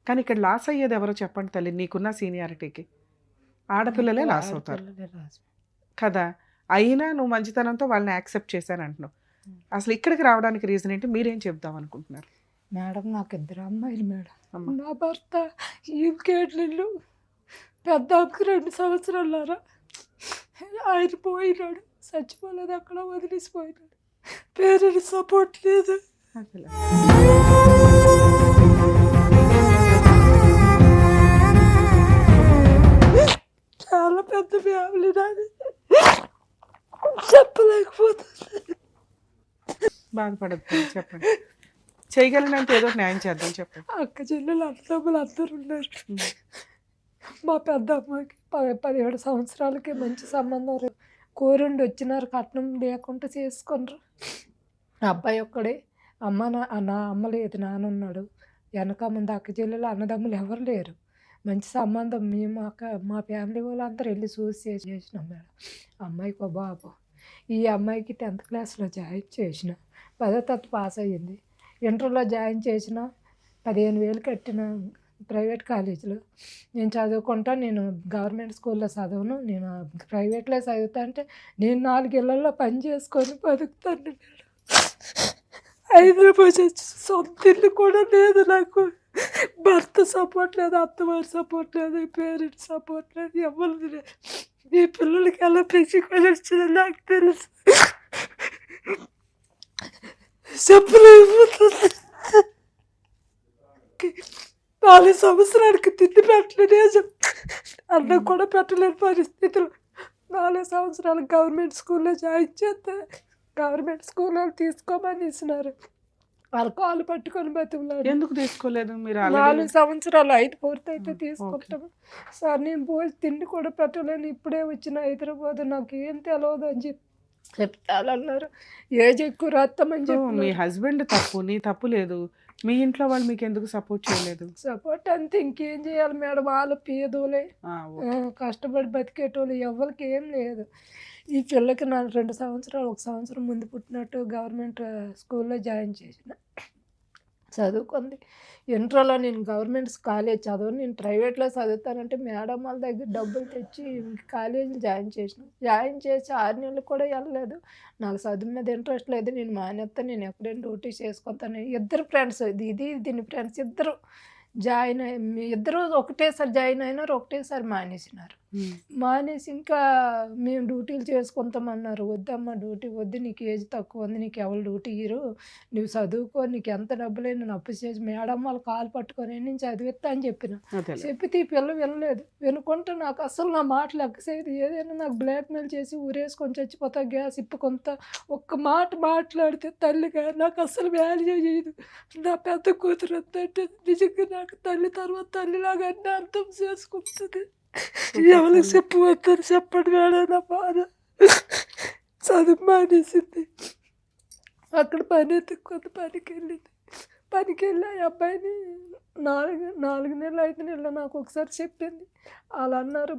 కానీ ఇక్కడ లాస్ అయ్యేది ఎవరో చెప్పండి తల్లి, నీకున్న సీనియారిటీకి. ఆడపిల్లలే లాస్ అవుతారు కదా. అయినా నువ్వు మంచితనంతో వాళ్ళని యాక్సెప్ట్ చేశాను అంటున్నావు. అసలు ఇక్కడికి రావడానికి రీజన్ ఏంటి, మీరేం చెప్దాం అనుకుంటున్నారు? మేడం, నాకు 2 అమ్మాయిలు మేడం. నా భర్త యూకేడ్లు పెద్ద 2 సంవత్సరాలరా ఆయన పోయినాడు, చచ్చిపోలేదు, అక్కడ వదిలేసిపోయినాడు. పేరెంట్స్ సపోర్ట్ లేదు. చాలా పెద్ద ఫ్యామిలీ నాది, చెప్పలేకపోతుంది. బాధపడద్దు, చెప్పండి. చేయగలిగినంత ఏదో ఒకటి న్యాయం చేద్దాం, చెప్పండి. అక్క చెల్లెలు అన్నదమ్ములు అందరూ ఉన్నారు. మా పెద్ద అమ్మకి 17 సంవత్సరాలకి మంచి సంబంధం కోరుండి వచ్చినారు, కట్నం లేకుండా చేసుకున్నారు. అబ్బాయి ఒక్కడే, నా అమ్మ లేదు, నాన్న ఉన్నాడు. వెనక ముందు అక్క చెల్లెలు అన్నదమ్ములు ఎవరు లేరు. మంచి సంబంధం. మేము మా ఫ్యామిలీ వాళ్ళు అందరూ వెళ్ళి చూసి చేసినాం మేడం. అమ్మాయికి ఒక బాబు. ఈ అమ్మాయికి 10th క్లాస్లో జాయిన్ చేసిన, 10వ తరగతి పాస్ అయ్యింది. ఇంటర్లో జాయిన్ చేసిన, 15,000 కట్టిన ప్రైవేట్ కాలేజీలో. నేను చదువుకుంటా, నేను గవర్నమెంట్ స్కూల్లో చదవను, నేను ప్రైవేట్లో చదువుతా అంటే నేను 4 ఇళ్లలో పని చేసుకొని బతుకుతాను మేడం. హైదరాబాద్ వచ్చి సొంత ఇల్లు కూడా లేదు నాకు. భర్త సపోర్ట్ లేదు, అత్తవారి సపోర్ట్ లేదు, పేరెంట్స్ సపోర్ట్ లేదు, ఎవరు లేదు. ఈ పిల్లలకి ఎలా పెంచుకొని వచ్చినా నాకు తెలుసు, చెప్పలేకపోతుంది. 4 సంవత్సరాలకి తిండి పెట్టలేదు, అన్నం కూడా పెట్టలేని పరిస్థితులు. 4 సంవత్సరాలు గవర్నమెంట్ స్కూల్లో జాయిన్ చేస్తే గవర్నమెంట్ స్కూల్లో తీసుకోమని ఇచ్చినారు. వాళ్ళ కాళ్ళు పట్టుకొని బతుకులాడు. ఎందుకు తీసుకోలేదు మీరు? 4 సంవత్సరాలు 5 పూర్తయితే తీసుకుంటాము సార్. నేను పోయి తిండి కూడా పెట్టలేను, ఇప్పుడే వచ్చిన హైదరాబాద్, నాకు ఏం తెలియదు అని చెప్తానన్నారు. ఏజ్ ఎక్కువ రాస్తామని చెప్పి. మీ హస్బెండ్ తప్పు, నీ తప్పు లేదు. మీ ఇంట్లో వాళ్ళు మీకు ఎందుకు సపోర్ట్ చేయలేదు? సపోర్ట్ అంతే, ఇంకేం చేయాలి మేడం. వాళ్ళు పేదోలే, కష్టపడి బతికేటోళ్ళు, ఎవరికి ఏం లేదు. ఈ పిల్లకి నా 2 సంవత్సరాలు, 1 సంవత్సరం ముందు పుట్టినట్టు గవర్నమెంట్ స్కూల్లో జాయిన్ చేసిన, చదువుకుంది. ఇంటర్లో నేను గవర్నమెంట్ కాలేజ్ చదవను, నేను ప్రైవేట్లో చదువుతానంటే మేడం వాళ్ళ దగ్గర డబ్బులు తెచ్చి కాలేజీలు జాయిన్ చేసి 6 నెలలు కూడా వెళ్ళలేదు. నాకు చదువు మీద ఇంట్రెస్ట్ లేదు, నేను మానేస్తాను, నేను ఎక్కడైనా డ్యూటీ చేసుకుంటాను. ఇద్దరు ఫ్రెండ్స్, దీని ఫ్రెండ్స్ ఇద్దరు ఇద్దరు ఒకటేసారి జాయిన్ అయినారు, ఒకటేసారి మానేసినారు. మానేసి ఇంకా మేము డ్యూటీలు చేసుకుంటామన్నారు. వద్దమ్మా, డ్యూటీ వద్దు, నీకు ఏజ్ తక్కువ ఉంది, నీకు ఎవరు డ్యూటీ ఇయ్యరు, నువ్వు చదువుకో, నీకు ఎంత డబ్బులైనా నేను అప్పు చేసి మేడం వాళ్ళు కాలు పట్టుకొని నేను చదివిస్తా అని చెప్పితే ఈ పిల్ల వినలేదు. వినుకుంటే నాకు అసలు నా మాటలు లెక్కసేది. ఏదైనా నాకు బ్లాక్మెయిల్ చేసి ఊరేసుకొని చచ్చిపోతా, గ్యాస్ ఇప్పుకొంత ఒక్క మాట మాట్లాడితే తల్లిగా నాకు అసలు వాల్యూ చేయదు. నా పెద్ద కూతురు అంటే నిజంగా నాకు తల్లి తర్వాత తల్లిలాగా అన్నీ అర్థం చేసుకుంటుంది. ఎవరికి చెప్పవద్దని చెప్పండి మేడం, నా బాధ. చదువు మానేసింది, అక్కడ పని ఎత్తుక్కుంది, పనికి వెళ్ళి ఆ అబ్బాయిని 4 నెలలు 5 నెలలు నాకు ఒకసారి చెప్పింది. వాళ్ళు అన్నారు,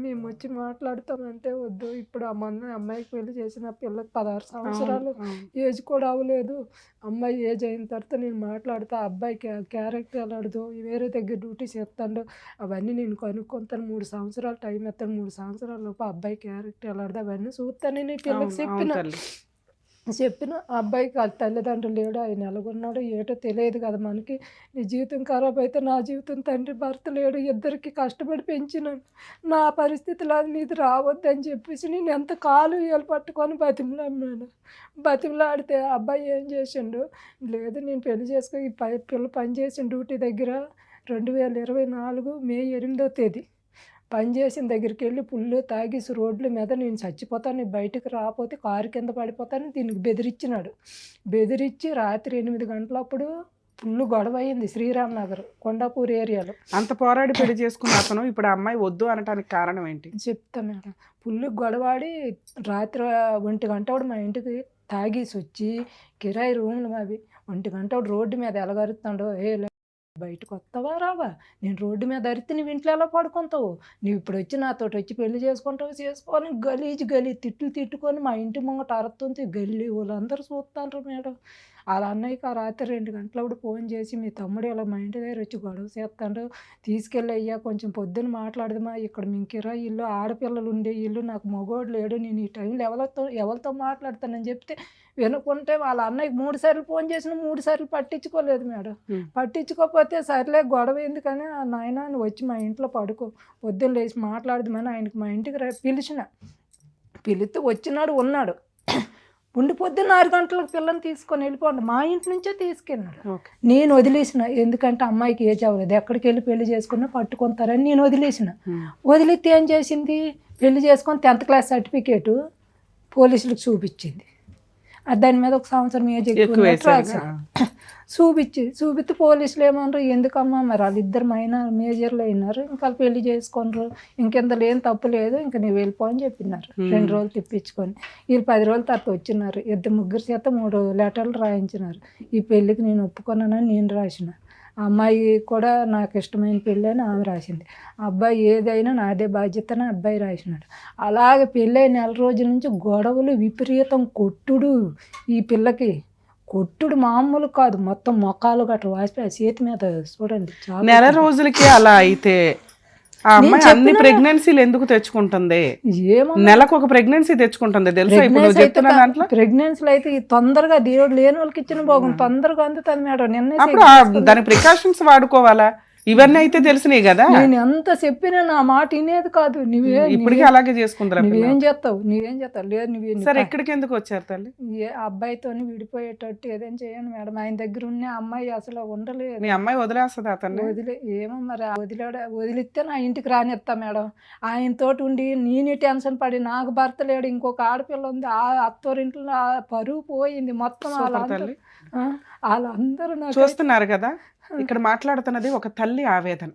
మేము వచ్చి మాట్లాడతామంటే వద్దు, ఇప్పుడు అమ్మాయికి పెళ్లి చేసిన పిల్లకి 16 సంవత్సరాలు, ఏజ్ కూడా అవ్వలేదు. అమ్మాయి ఏజ్ అయిన తర్వాత నేను మాట్లాడతా, అబ్బాయికి క్యారెక్టర్ వెళ్ళదు, వేరే దగ్గర డ్యూటీ చేస్తాడు, అవన్నీ నేను కనుక్కుంటాను, 3 సంవత్సరాలు టైం ఎత్తాను, 3 సంవత్సరాల లోపు అబ్బాయి క్యారెక్టర్ వెళ్ళదు, అవన్నీ చూస్తానని పిల్లకి చెప్పిన అబ్బాయికి వాళ్ళ తల్లిదండ్రులు లేడు, ఆయన ఎలాగున్నాడో ఏటో తెలియదు కదా మనకి. నీ జీవితం ఖరాబ్ అయితే నా జీవితం, తండ్రి భర్త లేడు, ఇద్దరికి కష్టపడి పెంచినాను, నా పరిస్థితులు అది నీది రావద్దని చెప్పేసి నేను ఎంత కాలు ఏళ్ళు పట్టుకొని బతిమలాడితే అబ్బాయి ఏం చేసిండు, లేదు నేను పెళ్లి చేసుకొని ఈ పిల్ల పనిచేసిన డ్యూటీ దగ్గర 2024 మే 8వ తేదీ పనిచేసిన దగ్గరికి వెళ్ళి పుల్లు తాగేసి రోడ్ల మీద నేను చచ్చిపోతాను, నేను బయటకు రాకపోతే కారు కింద పడిపోతాను దీనికి బెదిరించి రాత్రి 8 గంటలప్పుడు ఫుల్ గొడవ అయింది. శ్రీరామ్ నగర్ కొండాపూర్ ఏరియాలో. అంత పోరాడి పెళ్లి చేసుకున్న అతను ఇప్పుడు అమ్మాయి వద్దు అనటానికి కారణం ఏంటి చెప్తా మేడం. ఫుల్ గొడవాడి రాత్రి 1 గంట మా ఇంటికి తాగేసి వచ్చి కిరాయి రూమ్లు అవి 1 గంట రోడ్డు మీద ఎలగరుతాడో, బయటకు వస్తావా రావా, నేను రోడ్డు మీద అరితే నువ్వు ఇంట్లో ఎలా పడుకుంటావు, నువ్వు ఇప్పుడు వచ్చి నాతో వచ్చి పెళ్లి చేసుకోని గలీజ్ తిట్లు తిట్టుకొని మా ఇంటి ముంగట అరుతుంది. గల్లీ వాళ్ళందరూ చూస్తాండ్రు మేడం. వాళ్ళ అన్నయ్యకి ఆ రాత్రి 2 గంటలప్పుడు ఫోన్ చేసి మీ తమ్ముడు ఇలా మా ఇంటి దగ్గర వచ్చి గొడవ చేస్తాడు, తీసుకెళ్ళి అయ్యా కొంచెం పొద్దున్న మాట్లాడదామా, ఇక్కడ మేము కిరాయి ఇల్లు, ఆడపిల్లలు ఉండే ఇల్లు, నాకు మగోడు లేడు, నేను ఈ టైంలో ఎవరితో మాట్లాడతానని చెప్తే వినుకుంటే వాళ్ళ అన్నయ్యకి 3 సార్లు ఫోన్ చేసిన 3 సార్లు పట్టించుకోలేదు మేడం. పట్టించుకోకపోతే సర్లే గొడవ ఎందుకని, నాయన నువ్వు వచ్చి మా ఇంట్లో పడుకో, పొద్దున్న లేచి మాట్లాడదామని ఆయనకి మా ఇంటికి పిలిచిన. పిలిస్తే వచ్చినాడు, ఉన్నాడు. ఉండి పొద్దున్న 6 గంటలకు పిల్లని తీసుకొని వెళ్ళిపోండి, మా ఇంటి నుంచే తీసుకెళ్ళినాడు. ఓకే. నేను వదిలేసిన, ఎందుకంటే అమ్మాయికి ఏజ్ అవ్వలేదు, ఎక్కడికి వెళ్ళి పెళ్లి చేసుకున్నా పట్టుకుంటారని నేను వదిలేసిన. వదిలితే ఏం చేసింది, పెళ్లి చేసుకొని 10th క్లాస్ సర్టిఫికేటు పోలీసులకు చూపించింది. దాని మీద 1 సంవత్సరం ఏజ్ ఎక్కువ చూపిస్తే పోలీసులు ఏమన్నారు, ఎందుకమ్మా మరి వాళ్ళిద్దరు మేజర్లు అయినారు, ఇంకా వాళ్ళు పెళ్లి చేసుకున్నారు, ఇంకెంత లేని తప్పు లేదు, ఇంకా నువ్వు వెళ్ళిపో అని చెప్పినారు. 2 రోజులు తిప్పించుకొని వీళ్ళు 10 రోజుల తర్వాత వచ్చినారు. 2 చేత 3 లెటర్లు రాయించినారు. ఈ పెళ్ళికి నేను ఒప్పుకున్నానని నేను రాసిన, ఆ అమ్మాయి కూడా నాకు ఇష్టమైన పెళ్ళి అని ఆమె రాసింది. ఆ అబ్బాయి ఏదైనా నాదే బాధ్యత అని అబ్బాయి రాసినాడు. అలాగే పెళ్ళి 4 రోజుల నుంచి గొడవలు, విపరీతం కొట్టుడు, ఈ పిల్లకి కొట్టుడు మామూలు కాదు, మొత్తం మొక్కలు గట్రా వాసిపోయి చేతి మీద చూడండి. నెల రోజులకి అలా అయితే ఆ అమ్మాయి అన్ని ప్రెగ్నెన్సీలు ఎందుకు తెచ్చుకుంటుంది? ఏమో నెలకు ఒక ప్రెగ్నెన్సీ తెచ్చుకుంటుంది తెలుసా? ఇప్పుడు చెప్తున్న దాంట్లో ప్రెగ్నెన్సీలు అయితే తొందరగా దేవుడు లేని వాళ్ళకి ఇచ్చిన బాగుంది, తొందరగా అందుతుంది మేడం. అప్పుడు దాని ప్రికాషన్స్ వాడుకోవాలా? ఇవన్నీ అయితే తెలిసినాయి కదా. నేను ఎంత చెప్పినా నా మాట వినేది కాదు. ఇప్పటికీ అలాగే చేసుకుంటారు. నువ్వేం చేస్తావు లేదు నువ్వు. సరే, ఎక్కడికి ఎందుకు వచ్చారు తల్లి? అబ్బాయితో విడిపోయేటట్టు ఏదేం చేయండి మేడం. ఆయన దగ్గర ఉన్న అమ్మాయి అసలు ఉండలేదు. మీ అమ్మాయి వదిలేస్తుంది అతన్ని? ఏమో మరి వదిలిస్తే నా ఇంటికి రానిస్తా మేడం. ఆయనతోటి ఉండి నేను టెన్షన్ పడి, నాకు భర్త లేడు, ఇంకొక ఆడపిల్ల ఉంది, ఆ అత్తోరింట్లో పరువు పోయింది మొత్తం. వాళ్ళందరూ చూస్తున్నారు కదా, ఇక్కడ మాట్లాడుతున్నది ఒక తల్లి ఆవేదన.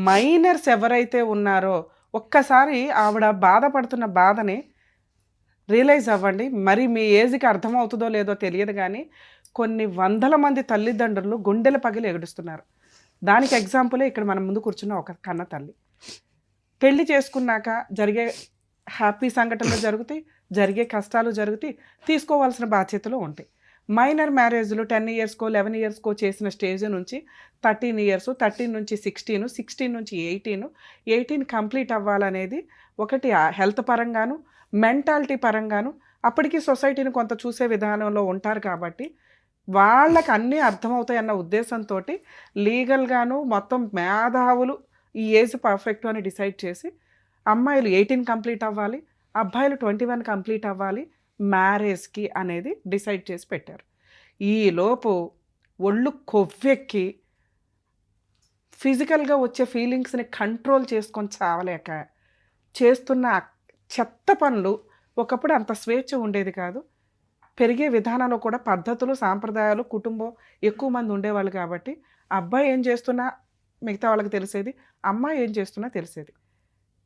మైనర్స్ ఎవరైతే ఉన్నారో ఒక్కసారి ఆవిడ బాధపడుతున్న బాధని రియలైజ్ అవ్వండి. మరి మీ ఏజ్కి అర్థమవుతుందో లేదో తెలియదు కానీ కొన్ని వందల మంది తల్లిదండ్రులు గుండెల పగిలి ఎగుడుస్తున్నారు. దానికి ఎగ్జాంపులే ఇక్కడ మన ముందు కూర్చున్న ఒక కన్న తల్లి. పెళ్లి చేసుకున్నాక జరిగే హ్యాపీ సంఘటనలు జరుగుతాయి, జరిగే కష్టాలు జరుగుతాయి, తీసుకోవాల్సిన బాధ్యతలు ఉంటాయి. మైనర్ మ్యారేజ్లు 10 ఇయర్స్కో 11 ఇయర్స్కో చేసిన స్టేజ్ నుంచి 13 ఇయర్స్, 13 నుంచి 16, 16 నుంచి 18 కంప్లీట్ అవ్వాలనేది ఒకటి హెల్త్ పరంగాను, మెంటాలిటీ పరంగాను. అప్పటికి సొసైటీని కొంత చూసే విధానంలో ఉంటారు కాబట్టి వాళ్ళకి అన్నీ అర్థమవుతాయి అన్న ఉద్దేశంతో లీగల్గాను మొత్తం మేధావులు ఈ ఏజ్ పర్ఫెక్ట్ అని డిసైడ్ చేసి అమ్మాయిలు 18 కంప్లీట్ అవ్వాలి, అబ్బాయిలు 21 కంప్లీట్ అవ్వాలి మ్యారేజ్కి అనేది డిసైడ్ చేసి పెట్టారు. ఈలోపు ఒళ్ళు కొవ్వెక్కి ఫిజికల్గా వచ్చే ఫీలింగ్స్ని కంట్రోల్ చేసుకొని చావలేక చేస్తున్న చెత్త పనులు. ఒకప్పుడు అంత స్వేచ్ఛ ఉండేది కాదు. పెరిగే విధానంలో కూడా పద్ధతులు, సాంప్రదాయాలు, కుటుంబం ఎక్కువ మంది ఉండేవాళ్ళు కాబట్టి అబ్బాయి ఏం చేస్తున్నా మిగతా వాళ్ళకి తెలిసేది, అమ్మాయి ఏం చేస్తున్నా తెలిసేది.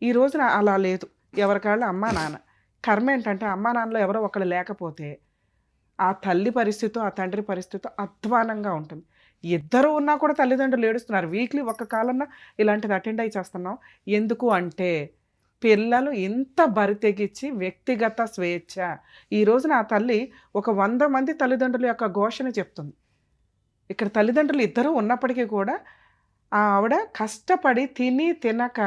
ఈ రోజున అలా లేదు. ఎవరికాళ్ళు అమ్మ నాన్న. కర్మ ఏంటంటే అమ్మా నాన్నలో ఎవరో ఒకళ్ళు లేకపోతే ఆ తల్లి పరిస్థితి, ఆ తండ్రి పరిస్థితి అధ్వానంగా ఉంటుంది. ఇద్దరు ఉన్నా కూడా తల్లిదండ్రులు ఏడుస్తున్నారు. వీక్లీ ఒక్క కాలన్నా ఇలాంటిది అటెండ్ అయి చేస్తున్నాం. ఎందుకు అంటే పిల్లలు ఇంత బరితెగించి వ్యక్తిగత స్వేచ్ఛ. ఈ రోజున ఆ తల్లి ఒక 100 మంది తల్లిదండ్రుల యొక్క ఘోషణ చెప్తుంది. ఇక్కడ తల్లిదండ్రులు ఇద్దరు ఉన్నప్పటికీ కూడా ఆవిడ కష్టపడి తినక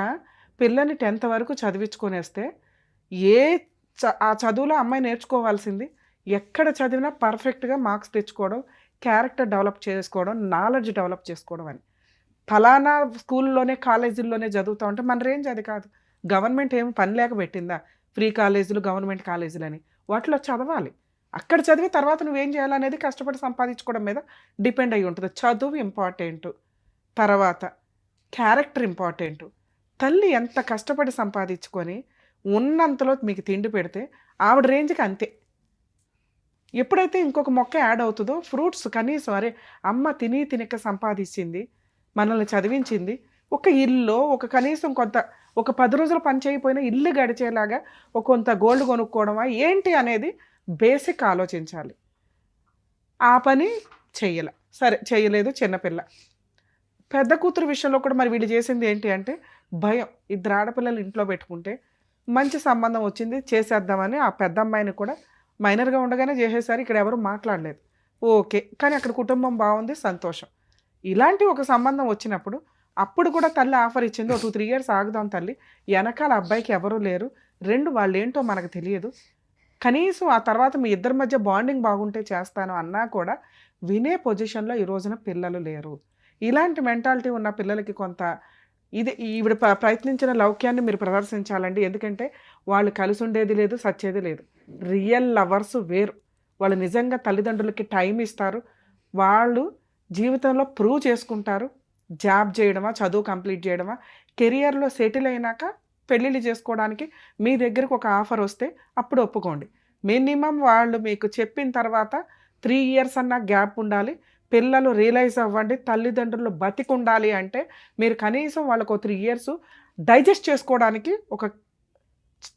పిల్లని 10th వరకు చదివించుకొనేస్తే ఆ చదువులో అమ్మాయి నేర్చుకోవాల్సింది ఎక్కడ చదివినా పర్ఫెక్ట్గా మార్క్స్ తెచ్చుకోవడం, క్యారెక్టర్ డెవలప్ చేసుకోవడం, నాలెడ్జ్ డెవలప్ చేసుకోవడం అని. ఫలానా స్కూల్లోనే కాలేజీల్లోనే చదువుతూ ఉంటే మన రేంజ్ అది కాదు. గవర్నమెంట్ ఏమి పని లేక పెట్టిందా ఫ్రీ కాలేజీలు, గవర్నమెంట్ కాలేజీలు అని? వాటిలో చదవాలి. అక్కడ చదివి తర్వాత నువ్వేం చేయాలనేది కష్టపడి సంపాదించుకోవడం మీద డిపెండ్ అయి ఉంటుంది. చదువు ఇంపార్టెంట్, తర్వాత క్యారెక్టర్ ఇంపార్టెంట్. తల్లి ఎంత కష్టపడి సంపాదించుకొని ఉన్నంతలో మీకు తిండి పెడితే ఆవిడ రేంజ్కి అంతే. ఎప్పుడైతే ఇంకొక మొక్క యాడ్ అవుతుందో ఫ్రూట్స్ కనీసం అరే అమ్మ తినక సంపాదించింది, మనల్ని చదివించింది, ఒక ఇల్లు ఒక కనీసం కొంత ఒక 10 రోజులు పని చేయకపోయినా ఇల్లు గడిచేలాగా ఒక కొంత గోల్డ్ కొనుక్కోవడమా ఏంటి అనేది బేసిక్ ఆలోచించాలి. ఆ పని చెయ్యాల. సరే చేయలేదు, చిన్నపిల్ల. పెద్ద కూతురు విషయంలో కూడా మరి వీళ్ళు చేసింది ఏంటి అంటే భయం. 2 ఆడపిల్లలు ఇంట్లో పెట్టుకుంటే మంచి సంబంధం వచ్చింది చేసేద్దామని ఆ పెద్ద అమ్మాయిని కూడా మైనర్గా ఉండగానే చేసేసారు. ఇక్కడ ఎవరు మాట్లాడలేదు, ఓకే. కానీ అక్కడ కుటుంబం బాగుంది, సంతోషం. ఇలాంటి ఒక సంబంధం వచ్చినప్పుడు అప్పుడు కూడా తల్లి ఆఫర్ ఇచ్చింది, 2-3 ఇయర్స్ ఆగుదాం తల్లి, వెనకాల అబ్బాయికి ఎవరూ లేరు, 2 వాళ్ళు ఏంటో మనకు తెలియదు, కనీసం ఆ తర్వాత మీ ఇద్దరి మధ్య బాండింగ్ బాగుంటే చేస్తాను అన్నా కూడా వినే పొజిషన్లో ఈ రోజున పిల్లలు లేరు. ఇలాంటి మెంటాలిటీ ఉన్న పిల్లలకి కొంత ఈవిడ ప్రయత్నించిన లౌక్యాన్ని మీరు ప్రదర్శించాలండి. ఎందుకంటే వాళ్ళు కలిసి ఉండేది లేదు, సచ్చేది లేదు. రియల్ లవర్స్ వేరు. వాళ్ళు నిజంగా తల్లిదండ్రులకి టైం ఇస్తారు. వాళ్ళు జీవితంలో ప్రూవ్ చేసుకుంటారు. జాబ్ చేయడమా, చదువు కంప్లీట్ చేయడమా, కెరియర్లో సెటిల్ అయినాక పెళ్ళిళ్ళు చేసుకోవడానికి మీ దగ్గరకు ఒక ఆఫర్ వస్తే అప్పుడు ఒప్పుకోండి. మినిమం వాళ్ళు మీకు చెప్పిన తర్వాత 3 years అన్నా గ్యాప్ ఉండాలి. పిల్లలు రియలైజ్ అవ్వండి, తల్లిదండ్రులు బతికుండాలి అంటే మీరు కనీసం వాళ్ళకు 3 years డైజెస్ట్ చేసుకోవడానికి ఒక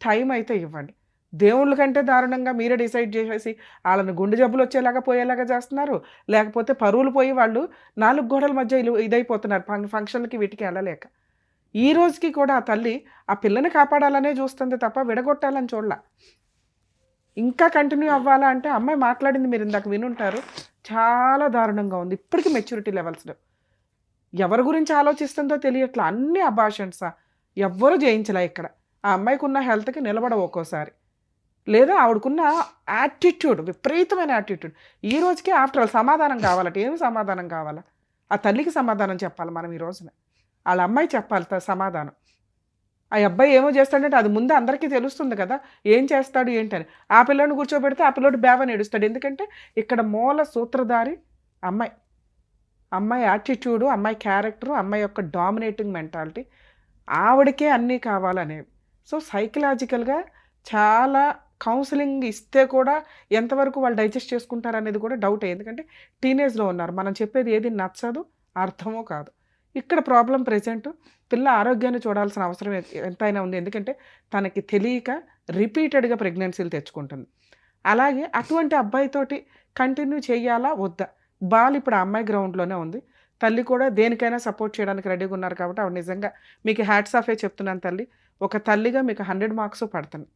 టైం అయితే ఇవ్వండి. దేవుళ్ళ కంటే దారుణంగా మీరే డిసైడ్ చేసేసి వాళ్ళని గుండె జబ్బులు వచ్చేలాగా పోయేలాగా చేస్తున్నారు. లేకపోతే పరువులు పోయి వాళ్ళు 4 గోడల మధ్య ఇదైపోతున్నారు ఫంక్షన్లకి వీటికి వెళ్ళలేక. ఈ రోజుకి కూడా ఆ తల్లి ఆ పిల్లని కాపాడాలనే చూస్తుంది తప్ప విడగొట్టాలని చూడలా. ఇంకా కంటిన్యూ అవ్వాలా అంటే అమ్మాయి మాట్లాడింది మీరు ఇందాక వినుంటారు, చాలా దారుణంగా ఉంది. ఇప్పటికీ మెచ్యూరిటీ లెవెల్స్లో ఎవరి గురించి ఆలోచిస్తుందో తెలియట్లా. అన్ని అబార్షన్సా, ఎవ్వరూ చేయించలే ఇక్కడ. ఆ అమ్మాయికి ఉన్న హెల్త్కి నిలబడవు ఒక్కోసారి, లేదా ఆవిడకున్న యాటిట్యూడ్, విపరీతమైన యాటిట్యూడ్. ఈ రోజుకి ఆఫ్టర్ ఆల్ సమాధానం కావాలట. ఏమి సమాధానం కావాలా? ఆ తల్లికి సమాధానం చెప్పాలి మనం ఈ రోజున. వాళ్ళ అమ్మాయి చెప్పాలి సమాధానం. ఆ అబ్బాయి ఏమో చేస్తాడంటే అది ముందు అందరికీ తెలుస్తుంది కదా, ఏం చేస్తాడు ఏంటని. ఆ పిల్లని కూర్చోబెడితే ఆ పిల్లోడు బేవని ఏడుస్తాడు. ఎందుకంటే ఇక్కడ మూల సూత్రధారి అమ్మాయి. అమ్మాయి యాటిట్యూడు, అమ్మాయి క్యారెక్టరు, అమ్మాయి యొక్క డామినేటింగ్ మెంటాలిటీ, ఆవిడకే అన్నీ కావాలనేవి. సో సైకలాజికల్గా చాలా కౌన్సిలింగ్ ఇస్తే కూడా ఎంతవరకు వాళ్ళు డైజెస్ట్ చేసుకుంటారు అనేది కూడా డౌటే. ఎందుకంటే టీనేజ్లో ఉన్నారు. మనం చెప్పేది ఏది నచ్చదు, అర్థమో కాదు. ఇక్కడ ప్రాబ్లం ప్రెజెంట్ పిల్ల ఆరోగ్యాన్ని చూడాల్సిన అవసరం ఎంతైనా ఉంది. ఎందుకంటే తనకి తెలియక రిపీటెడ్గా ప్రెగ్నెన్సీలు తెచ్చుకుంటుంది. అలాగే అటువంటి అబ్బాయితోటి కంటిన్యూ చేయాలా వద్దా? బాల్ ఇప్పుడు ఆ అమ్మాయి గ్రౌండ్లోనే ఉంది. తల్లి కూడా దేనికైనా సపోర్ట్ చేయడానికి రెడీగా ఉన్నారు కాబట్టి ఆవిడ నిజంగా మీకు హ్యాట్స్ ఆఫే చెప్తున్నాను తల్లి. ఒక తల్లిగా మీకు 100 మార్క్స్ పడుతుంది.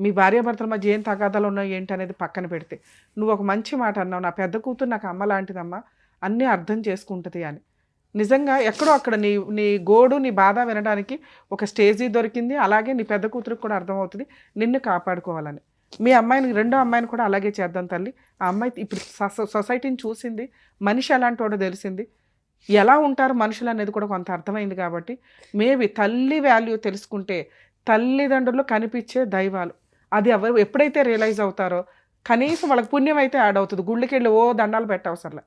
మీ భార్యాభర్తల మధ్య ఏం తగాదాలు ఉన్నాయి ఏంటి అనేది పక్కన పెడితే నువ్వు ఒక మంచి మాట అన్నావు, నా పెద్ద కూతురు నాకు అమ్మ లాంటిదమ్మా, అన్నీ అర్థం చేసుకుంటుంది అని. నిజంగా ఎక్కడో అక్కడ నీ గోడు, నీ బాధ వినడానికి ఒక స్టేజీ దొరికింది. అలాగే నీ పెద్ద కూతురికి కూడా అర్థమవుతుంది నిన్ను కాపాడుకోవాలని. మీ అమ్మాయిని, రెండో అమ్మాయిని కూడా అలాగే చేద్దాం తల్లి. ఆ అమ్మాయి ఇప్పుడు సొసైటీని చూసింది, మనిషి ఎలాంటి వాడో తెలిసింది, ఎలా ఉంటారు మనుషులు అనేది కూడా కొంత అర్థమైంది. కాబట్టి మేబీ తల్లి వాల్యూ తెలుసుకుంటే తల్లిదండ్రులు కనిపించే దైవాలు, అది ఎవరు ఎప్పుడైతే రియలైజ్ అవుతారో కనీసం వాళ్ళకి పుణ్యం అయితే యాడ్ అవుతుంది. గుళ్ళకి వెళ్ళి ఓ దండాలు పెట్టవసరలే.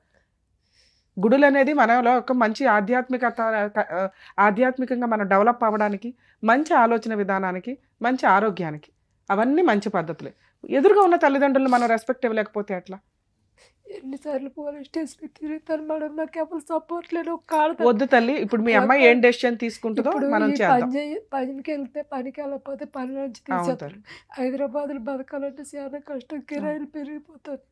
గుడులు అనేది మనలో ఒక మంచి ఆధ్యాత్మికంగా మనం డెవలప్ అవ్వడానికి, మంచి ఆలోచన విధానానికి, మంచి ఆరోగ్యానికి అవన్నీ మంచి పద్ధతులే. ఎదురుగా ఉన్న తల్లిదండ్రులు మనం రెస్పెక్ట్ ఇవ్వలేకపోతే ఎట్లా? ఎన్నిసార్లు పోలీస్ స్టేషన్కి తిరుగుతాను మేడం, నాకు ఎవరు సపోర్ట్ లేదు. వద్దు తల్లి. ఇప్పుడు మీ అమ్మాయి ఏం డెసిషన్ తీసుకుంటుందో మనం చేద్దాం. పనికి వెళ్తే పనికి వెళ్ళకపోతే పని నుంచి తీసేస్తారు. హైదరాబాద్లో బతకాలంటే చాలా కష్టం, కిరాయిలు పెరిగిపోతుంది.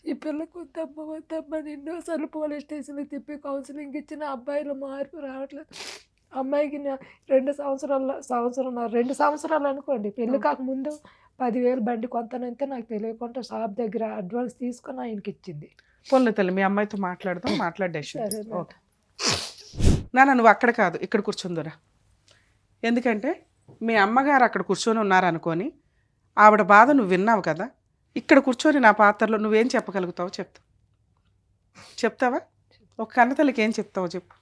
ఈ పిల్లకి వద్దమ్మ ఎన్నోసార్లు పోలీస్ స్టేషన్కి తిప్పి కౌన్సిలింగ్ ఇచ్చిన అబ్బాయిలో మార్పు రావట్లేదు. అమ్మాయికి 2 సంవత్సరాలు అనుకోండి, పెళ్ళి కాకముందు 10,000 బండి కొంతనంతే నాకు తెలియకుండా షాప్ దగ్గర అడ్వాన్స్ తీసుకొని ఆయనకి ఇచ్చింది. పొన్ను తల్లి, మీ అమ్మాయితో మాట్లాడదాం, మాట్లాడేసి. సరే ఓకే నాన్న, నువ్వు అక్కడ కాదు ఇక్కడ కూర్చుందురా. ఎందుకంటే మీ అమ్మగారు అక్కడ కూర్చొని ఉన్నారనుకొని ఆవిడ బాధ నువ్వు విన్నావు కదా, ఇక్కడ కూర్చొని నా పాత్రలో నువ్వేం చెప్పగలుగుతావో చెప్తావా? ఒక కన్నతల్లికి ఏం చెప్తావో చెప్పు.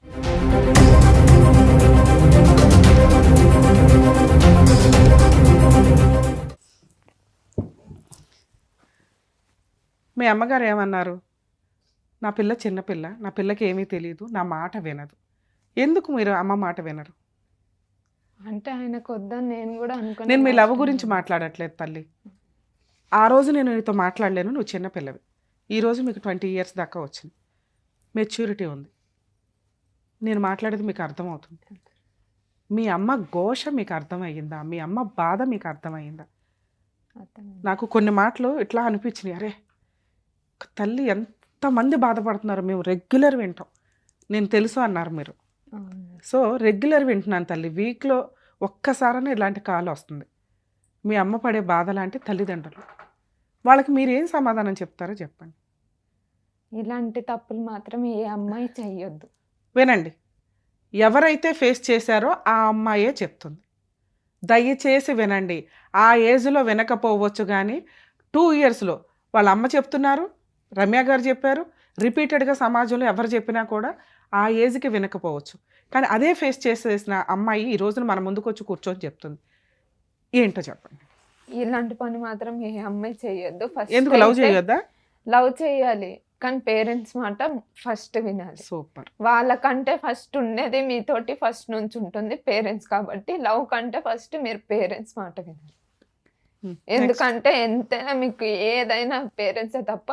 మీ అమ్మగారు ఏమన్నారు? నా పిల్ల చిన్నపిల్ల, నా పిల్లకి ఏమీ తెలియదు, నా మాట వినదు. ఎందుకు మీరు అమ్మ మాట వినరు? అంటే ఆయనకు వద్దని నేను కూడా అనుకున్నాను. నేను మీ లవ్ గురించి మాట్లాడట్లేదు తల్లి. ఆ రోజు నేను నీతో మాట్లాడలేను, నువ్వు చిన్నపిల్లవి. ఈరోజు మీకు 20 years దాకా వచ్చింది, మెచ్యూరిటీ ఉంది. నేను మాట్లాడేది మీకు అర్థమవుతుంది. మీ అమ్మ ఘోష మీకు అర్థమయ్యిందా? మీ అమ్మ బాధ మీకు అర్థమయ్యిందా? నాకు కొన్ని మాటలు ఇట్లా అనిపించినాయి, అరే తల్లి ఎంతమంది బాధపడుతున్నారు, మేము రెగ్యులర్ వింటాం. నేను తెలుసు అన్నారు మీరు. సో రెగ్యులర్ వింటున్నాను తల్లి. వీక్లో ఒక్కసారైనా ఇలాంటి కాల్ వస్తుంది. మీ అమ్మ పడే బాధ లాంటి తల్లిదండ్రులు, వాళ్ళకి మీరు ఏం సమాధానం చెప్తారో చెప్పండి. ఇలాంటి తప్పులు మాత్రం ఏ అమ్మాయి చెయ్యొద్దు. వినండి, ఎవరైతే ఫేస్ చేశారో ఆ అమ్మాయే చెప్తుంది. దయచేసి వినండి. ఆ ఏజ్లో వినకపోవచ్చు కానీ 2 yearsలో వాళ్ళ అమ్మ చెప్తున్నారు, రమ్య గారు చెప్పారు, రిపీటెడ్గా సమాజంలో ఎవరు చెప్పినా కూడా ఆ ఏజ్కి వినకపోవచ్చు. కానీ అదే ఫేస్ చేసేసిన అమ్మాయి ఈ రోజున మన ముందుకు వచ్చి కూర్చొని చెప్తుంది. ఏంటో చెప్పండి. ఇలాంటి పని మాత్రం ఏ అమ్మాయి చేయొద్దు. ఎందుకు లవ్ చేయొద్దా? లవ్ చేయాలి, కానీ పేరెంట్స్ మాట ఫస్ట్ వినాలి. సూపర్. వాళ్ళకంటే ఫస్ట్ ఉండేది మీతోటి ఫస్ట్ నుంచి ఉంటుంది పేరెంట్స్, కాబట్టి లవ్ కంటే ఫస్ట్ మీరు పేరెంట్స్ మాట వినాలి. ఎందుకంటే ఎంతైనా మీకు ఏదైనా పేరెంట్సే తప్ప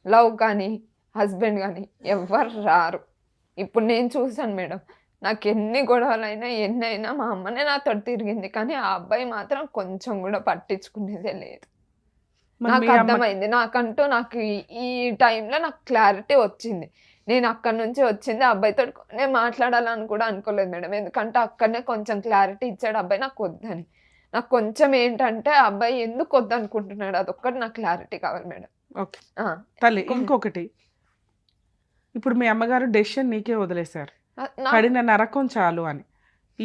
లవ్ కానీ హస్బెండ్ కానీ ఎవ్వరు రారు. ఇప్పుడు నేను చూసాను మేడం, నాకు ఎన్ని గొడవలైనా ఎన్నైనా మా అమ్మనే నాతో తిరిగింది, కానీ ఆ అబ్బాయి మాత్రం కొంచెం కూడా పట్టించుకునేదే లేదు. నాకు అర్థమైంది, నాకంటూ నాకు ఈ టైంలో నాకు క్లారిటీ వచ్చింది. నేను అక్కడి నుంచి వచ్చింది ఆ అబ్బాయితో నేను మాట్లాడాలని కూడా అనుకోలేదు మేడం, ఎందుకంటే అక్కడనే కొంచెం క్లారిటీ ఇచ్చాడు అబ్బాయి నాకు వద్దని. నాకు కొంచెం ఏంటంటే ఆ అబ్బాయి ఎందుకు వద్దనుకుంటున్నాడు అదొక్కటి నాకు క్లారిటీ కావాలి మేడం. ఓకే తల్లి, ఇంకొకటి, ఇప్పుడు మీ అమ్మగారు డెసిషన్ నీకే వదిలేశారు, పడిన నరకం చాలు అని.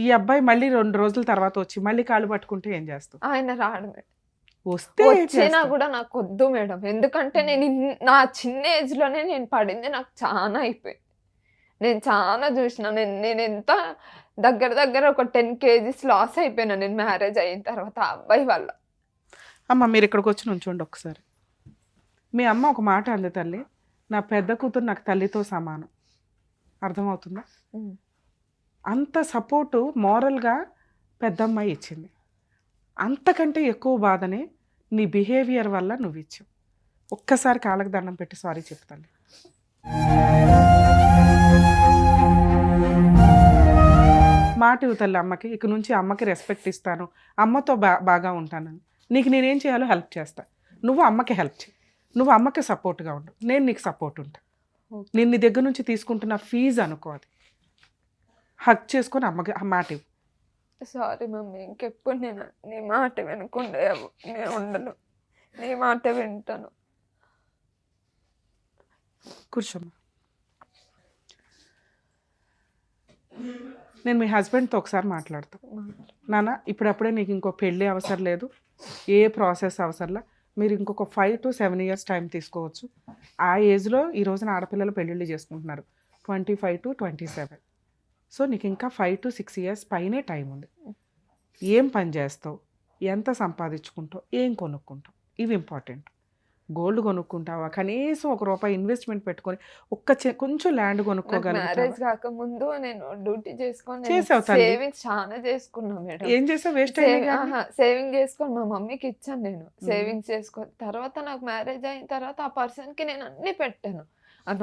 ఈ అబ్బాయి మళ్ళీ 2 రోజుల తర్వాత వచ్చి మళ్ళీ కాళ్ళు పట్టుకుంటే ఏం చేస్తావు? ఆయన రాడు మేడం, వస్తే వచ్చినా కూడా నాకు వద్దు మేడం. ఎందుకంటే నేను నా చిన్న ఏజ్ లోనే నేను పడింది నాకు చాలా అయిపోయింది. నేను చాలా చూసిన, నేను ఎంత దగ్గర ఒక 10 kgs లాస్ అయిపోయినా నేను మ్యారేజ్ అయిన తర్వాత ఆ అబ్బాయి వల్ల. అమ్మ మీరు ఇక్కడికి వచ్చి నుంచోండి ఒకసారి. మీ అమ్మ ఒక మాట అంది, తల్లి నా పెద్ద కూతురు నాకు తల్లితో సమానం. అర్థమవుతుందా? అంత సపోర్టు మోరల్గా పెద్దమ్మాయి ఇచ్చింది. అంతకంటే ఎక్కువ బాధని నీ బిహేవియర్ వల్ల నువ్వు ఇచ్చావు. ఒక్కసారి కాళ్ళకి దండం పెట్టి సారీ చెప్తాను. మాట ఇవ్వతల్లి అమ్మకి, ఇక నుంచి అమ్మకి రెస్పెక్ట్ ఇస్తాను, అమ్మతో బాగా ఉంటానని. నీకు నేనేం చేయాలో హెల్ప్ చేస్తా, నువ్వు అమ్మకి హెల్ప్ చేయి, నువ్వు అమ్మకి సపోర్ట్గా ఉండు, నేను నీకు సపోర్ట్ ఉంటా. నేను నీ దగ్గర నుంచి తీసుకుంటున్న ఫీజు అనుకో, అది హక్ చేసుకొని అమ్మకి ఆ మాట ఇవ్వు. సారీ మమ్మీ, ఇంకెప్పుడు నేను నీ మాట వినకుండా నేను ఉండను, నీ మాట వింటాను. కూర్చోమ్మా. నేను మీ హస్బెండ్తో ఒకసారి మాట్లాడతాను. నాన్న ఇప్పుడప్పుడే నీకు ఇంకో పెళ్ళి అవసరం లేదు, ఏ ప్రాసెస్ అవసరంలా, మీరు ఇంకొక 5 to 7 years టైం తీసుకోవచ్చు. ఆ ఏజ్లో ఈ రోజున ఆడపిల్లలు పెళ్ళిళ్ళు చేసుకుంటున్నారు 25 to 27. సో నీకు ఇంకా 5 to 6 years పైనే టైం ఉంది. ఏం పని చేస్తావు, ఎంత సంపాదించుకుంటావు, ఏం కొనుక్కుంటావు, ఇవి ఇంపార్టెంట్. గోల్డ్ కొనుక్కుంటావా, కనీసం ₹1 ఇన్వెస్ట్మెంట్ పెట్టుకొని కొంచెం ల్యాండ్ కొనుక్కోగలరు. మ్యారేజ్ కాకముందు నేను డ్యూటీ చేసుకొని చేసావు తల్లి. సేవింగ్స్ చాలా చేసుకున్నా మేడం. ఏం చేసావు? వేస్ట్ సేవింగ్ చేసుకొని మా మమ్మీకి ఇచ్చాను నేను. సేవింగ్స్ చేసుకొని తర్వాత నాకు మ్యారేజ్ అయిన తర్వాత ఆ పర్సన్ కి నేను అన్ని పెట్టాను.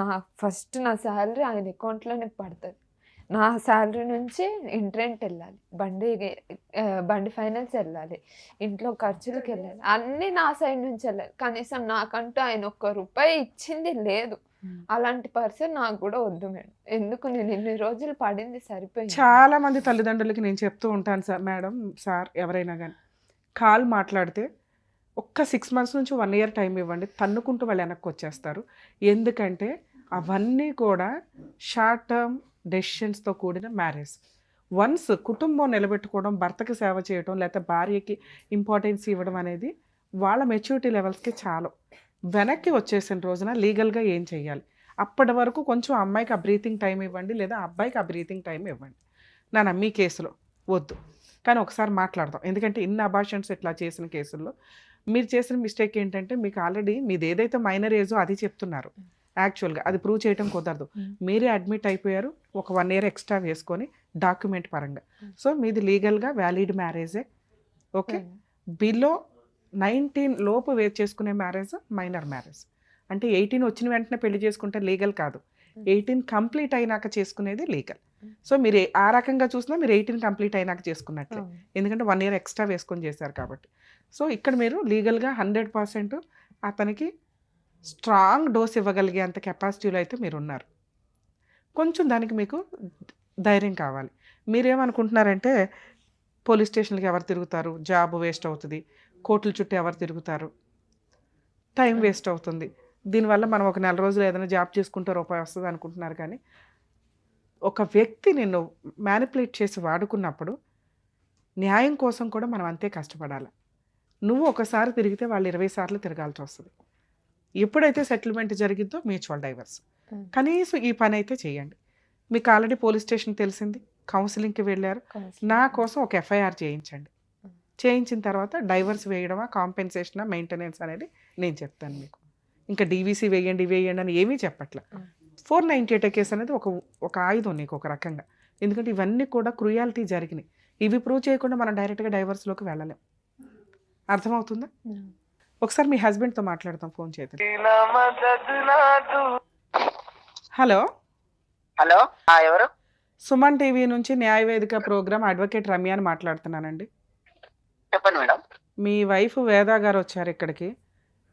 నా ఫస్ట్ నా శాలరీ ఆయన అకౌంట్లోనే పడుతుంది. నా శాలరీ నుంచి ఇంటరెంట్ వెళ్ళాలి, బండి ఫైనాన్స్ వెళ్ళాలి, ఇంట్లో ఖర్చులకు వెళ్ళాలి, అన్నీ నా సైడ్ నుంచి వెళ్ళాలి. కనీసం నాకంటూ ఆయన ₹1 ఇచ్చింది లేదు. అలాంటి పర్సన్ నాకు కూడా వద్దు మేడం. ఎందుకు నేను ఇన్ని రోజులు పడింది సరిపోయింది. చాలా మంది తల్లిదండ్రులకి నేను చెప్తూ ఉంటాను సార్, మేడం సార్ ఎవరైనా కానీ కాల్ మాట్లాడితే ఒక్క 6 months నుంచి 1 year టైం ఇవ్వండి, తన్నుకుంటూ వాళ్ళు వెనక్కి వచ్చేస్తారు. ఎందుకంటే అవన్నీ కూడా షార్ట్ టర్మ్ డెసిషన్స్తో కూడిన మ్యారేజ్. వన్స్ కుటుంబం నిలబెట్టుకోవడం, భర్తకి సేవ చేయడం, లేకపోతే భార్యకి ఇంపార్టెన్స్ ఇవ్వడం అనేది వాళ్ళ మెచ్యూరిటీ లెవెల్స్కి చాలు. వెనక్కి వచ్చేసిన రోజున లీగల్గా ఏం చేయాలి, అప్పటి వరకు కొంచెం అమ్మాయికి ఆ బ్రీతింగ్ టైం ఇవ్వండి, లేదా అబ్బాయికి ఆ బ్రీతింగ్ టైం ఇవ్వండి. నా మీ కేసులో వద్దు, కానీ ఒకసారి మాట్లాడదాం. ఎందుకంటే ఇన్ని అబార్షన్స్ ఇట్లా చేసిన కేసుల్లో మీరు చేసిన మిస్టేక్ ఏంటంటే, మీకు ఆల్రెడీ మీది ఏదైతే మైనర్ ఏజో అది చెప్తున్నారు, యాక్చువల్గా అది ప్రూవ్ చేయడం కుదరదు. మీరే అడ్మిట్ అయిపోయారు, ఒక 1 year ఎక్స్ట్రా వేసుకొని డాక్యుమెంట్ పరంగా. సో మీది లీగల్గా వ్యాలిడ్ మ్యారేజే. ఓకే, బిలో 19 లోపు చేసుకునే మ్యారేజ్ మైనర్ మ్యారేజ్. అంటే 18 వచ్చిన వెంటనే పెళ్లి చేసుకుంటే లీగల్ కాదు, 18 కంప్లీట్ అయినాక చేసుకునేది లీగల్. సో మీరు ఆ రకంగా చూసినా మీరు 18 కంప్లీట్ అయినాక చేసుకున్నట్లే, ఎందుకంటే 1 year ఎక్స్ట్రా వేసుకొని చేశారు కాబట్టి. సో ఇక్కడ మీరు లీగల్గా 100% అతనికి స్ట్రాంగ్ డోస్ ఇవ్వగలిగే అంత కెపాసిటీలో అయితే మీరు ఉన్నారు. కొంచెం దానికి మీకు ధైర్యం కావాలి. మీరేమనుకుంటున్నారంటే పోలీస్ స్టేషన్కి ఎవరు తిరుగుతారు, జాబ్ వేస్ట్ అవుతుంది, కోర్టుల చుట్టూ ఎవరు తిరుగుతారు, టైం వేస్ట్ అవుతుంది, దీనివల్ల మనం ఒక 4 రోజులు ఏదైనా జాబ్ చేసుకుంటే ₹1 వస్తుంది అనుకుంటున్నారు. కానీ ఒక వ్యక్తి నిన్ను మ్యానిపులేట్ చేసి వాడుకున్నప్పుడు న్యాయం కోసం కూడా మనం అంతే కష్టపడాలి. నువ్వు ఒకసారి తిరిగితే వాళ్ళు 20 సార్లు తిరగాల్సి వస్తుంది. ఎప్పుడైతే సెటిల్మెంట్ జరిగిద్దో మ్యూచువల్ డైవర్స్. కనీసం ఈ పని అయితే చేయండి. మీకు ఆల్రెడీ పోలీస్ స్టేషన్ తెలిసింది, కౌన్సిలింగ్కి వెళ్ళారు, నా కోసం ఒక FIR చేయించండి. చేయించిన తర్వాత డైవర్స్ వేయడమా, కాంపెన్సేషనా, మెయింటెనెన్స్ అనేది నేను చెప్తాను మీకు. ఇంకా డీవీసీ వేయండి వేయండి అని ఏమీ చెప్పట్లే. 498 కేసు అనేది ఒక ఆయుధం నీకు ఒక రకంగా. ఎందుకంటే ఇవన్నీ కూడా క్రూయాలిటీ జరిగినాయి. ఇవి ప్రూవ్ చేయకుండా మనం డైరెక్ట్గా డైవర్స్లోకి వెళ్ళలేం. అర్థమవుతుందా? ఒకసారి మీ హస్బెండ్తో మాట్లాడతాం, ఫోన్ చేద్దాం. హలో హలో, ఎవరు? సుమన్ టీవీ నుంచి న్యాయవేదిక ప్రోగ్రామ్ అడ్వకేట్ రమ్య అని మాట్లాడుతున్నానండి. చెప్పండి మేడం. మీ వైఫ్ వేదా గారు వచ్చారు ఇక్కడికి,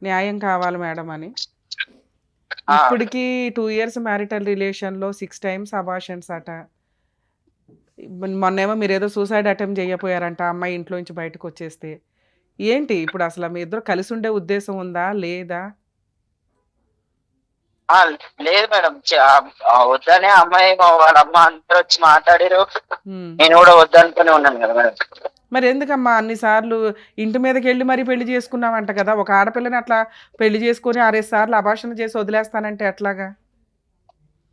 న్యాయం కావాలి మేడం అని. ఇప్పటికి 2 years మ్యారిటల్ రిలేషన్లో 6 times అబార్షన్స్ అట. మొన్నేమో మీరు ఏదో సూసైడ్ అటెంప్ట్ చేయపోయారంట అమ్మాయి ఇంట్లో నుంచి బయటకు వచ్చేస్తే. ఏంటి ఇప్పుడు అసలు మీ ఇద్దరు కలిసి ఉండే ఉద్దేశం ఉందా లేదా? లేదు మేడం, వద్దనే అమ్మాయి వాళ్ళ అమ్మ అందరూ వచ్చి మాట్లాడారు. హ్మ్. నేను కూడా వద్దనుకుని ఉన్నాను కదా మేడం. మరి ఎందుకమ్మా అన్నిసార్లు ఇంటి మీదకి వెళ్ళి మరీ పెళ్లి చేసుకున్నావంట కదా? ఒక ఆడపిల్లని అట్లా పెళ్లి చేసుకుని 6 సార్లు అబార్షన్ చేసి వదిలేస్తానంటే ఎట్లాగా?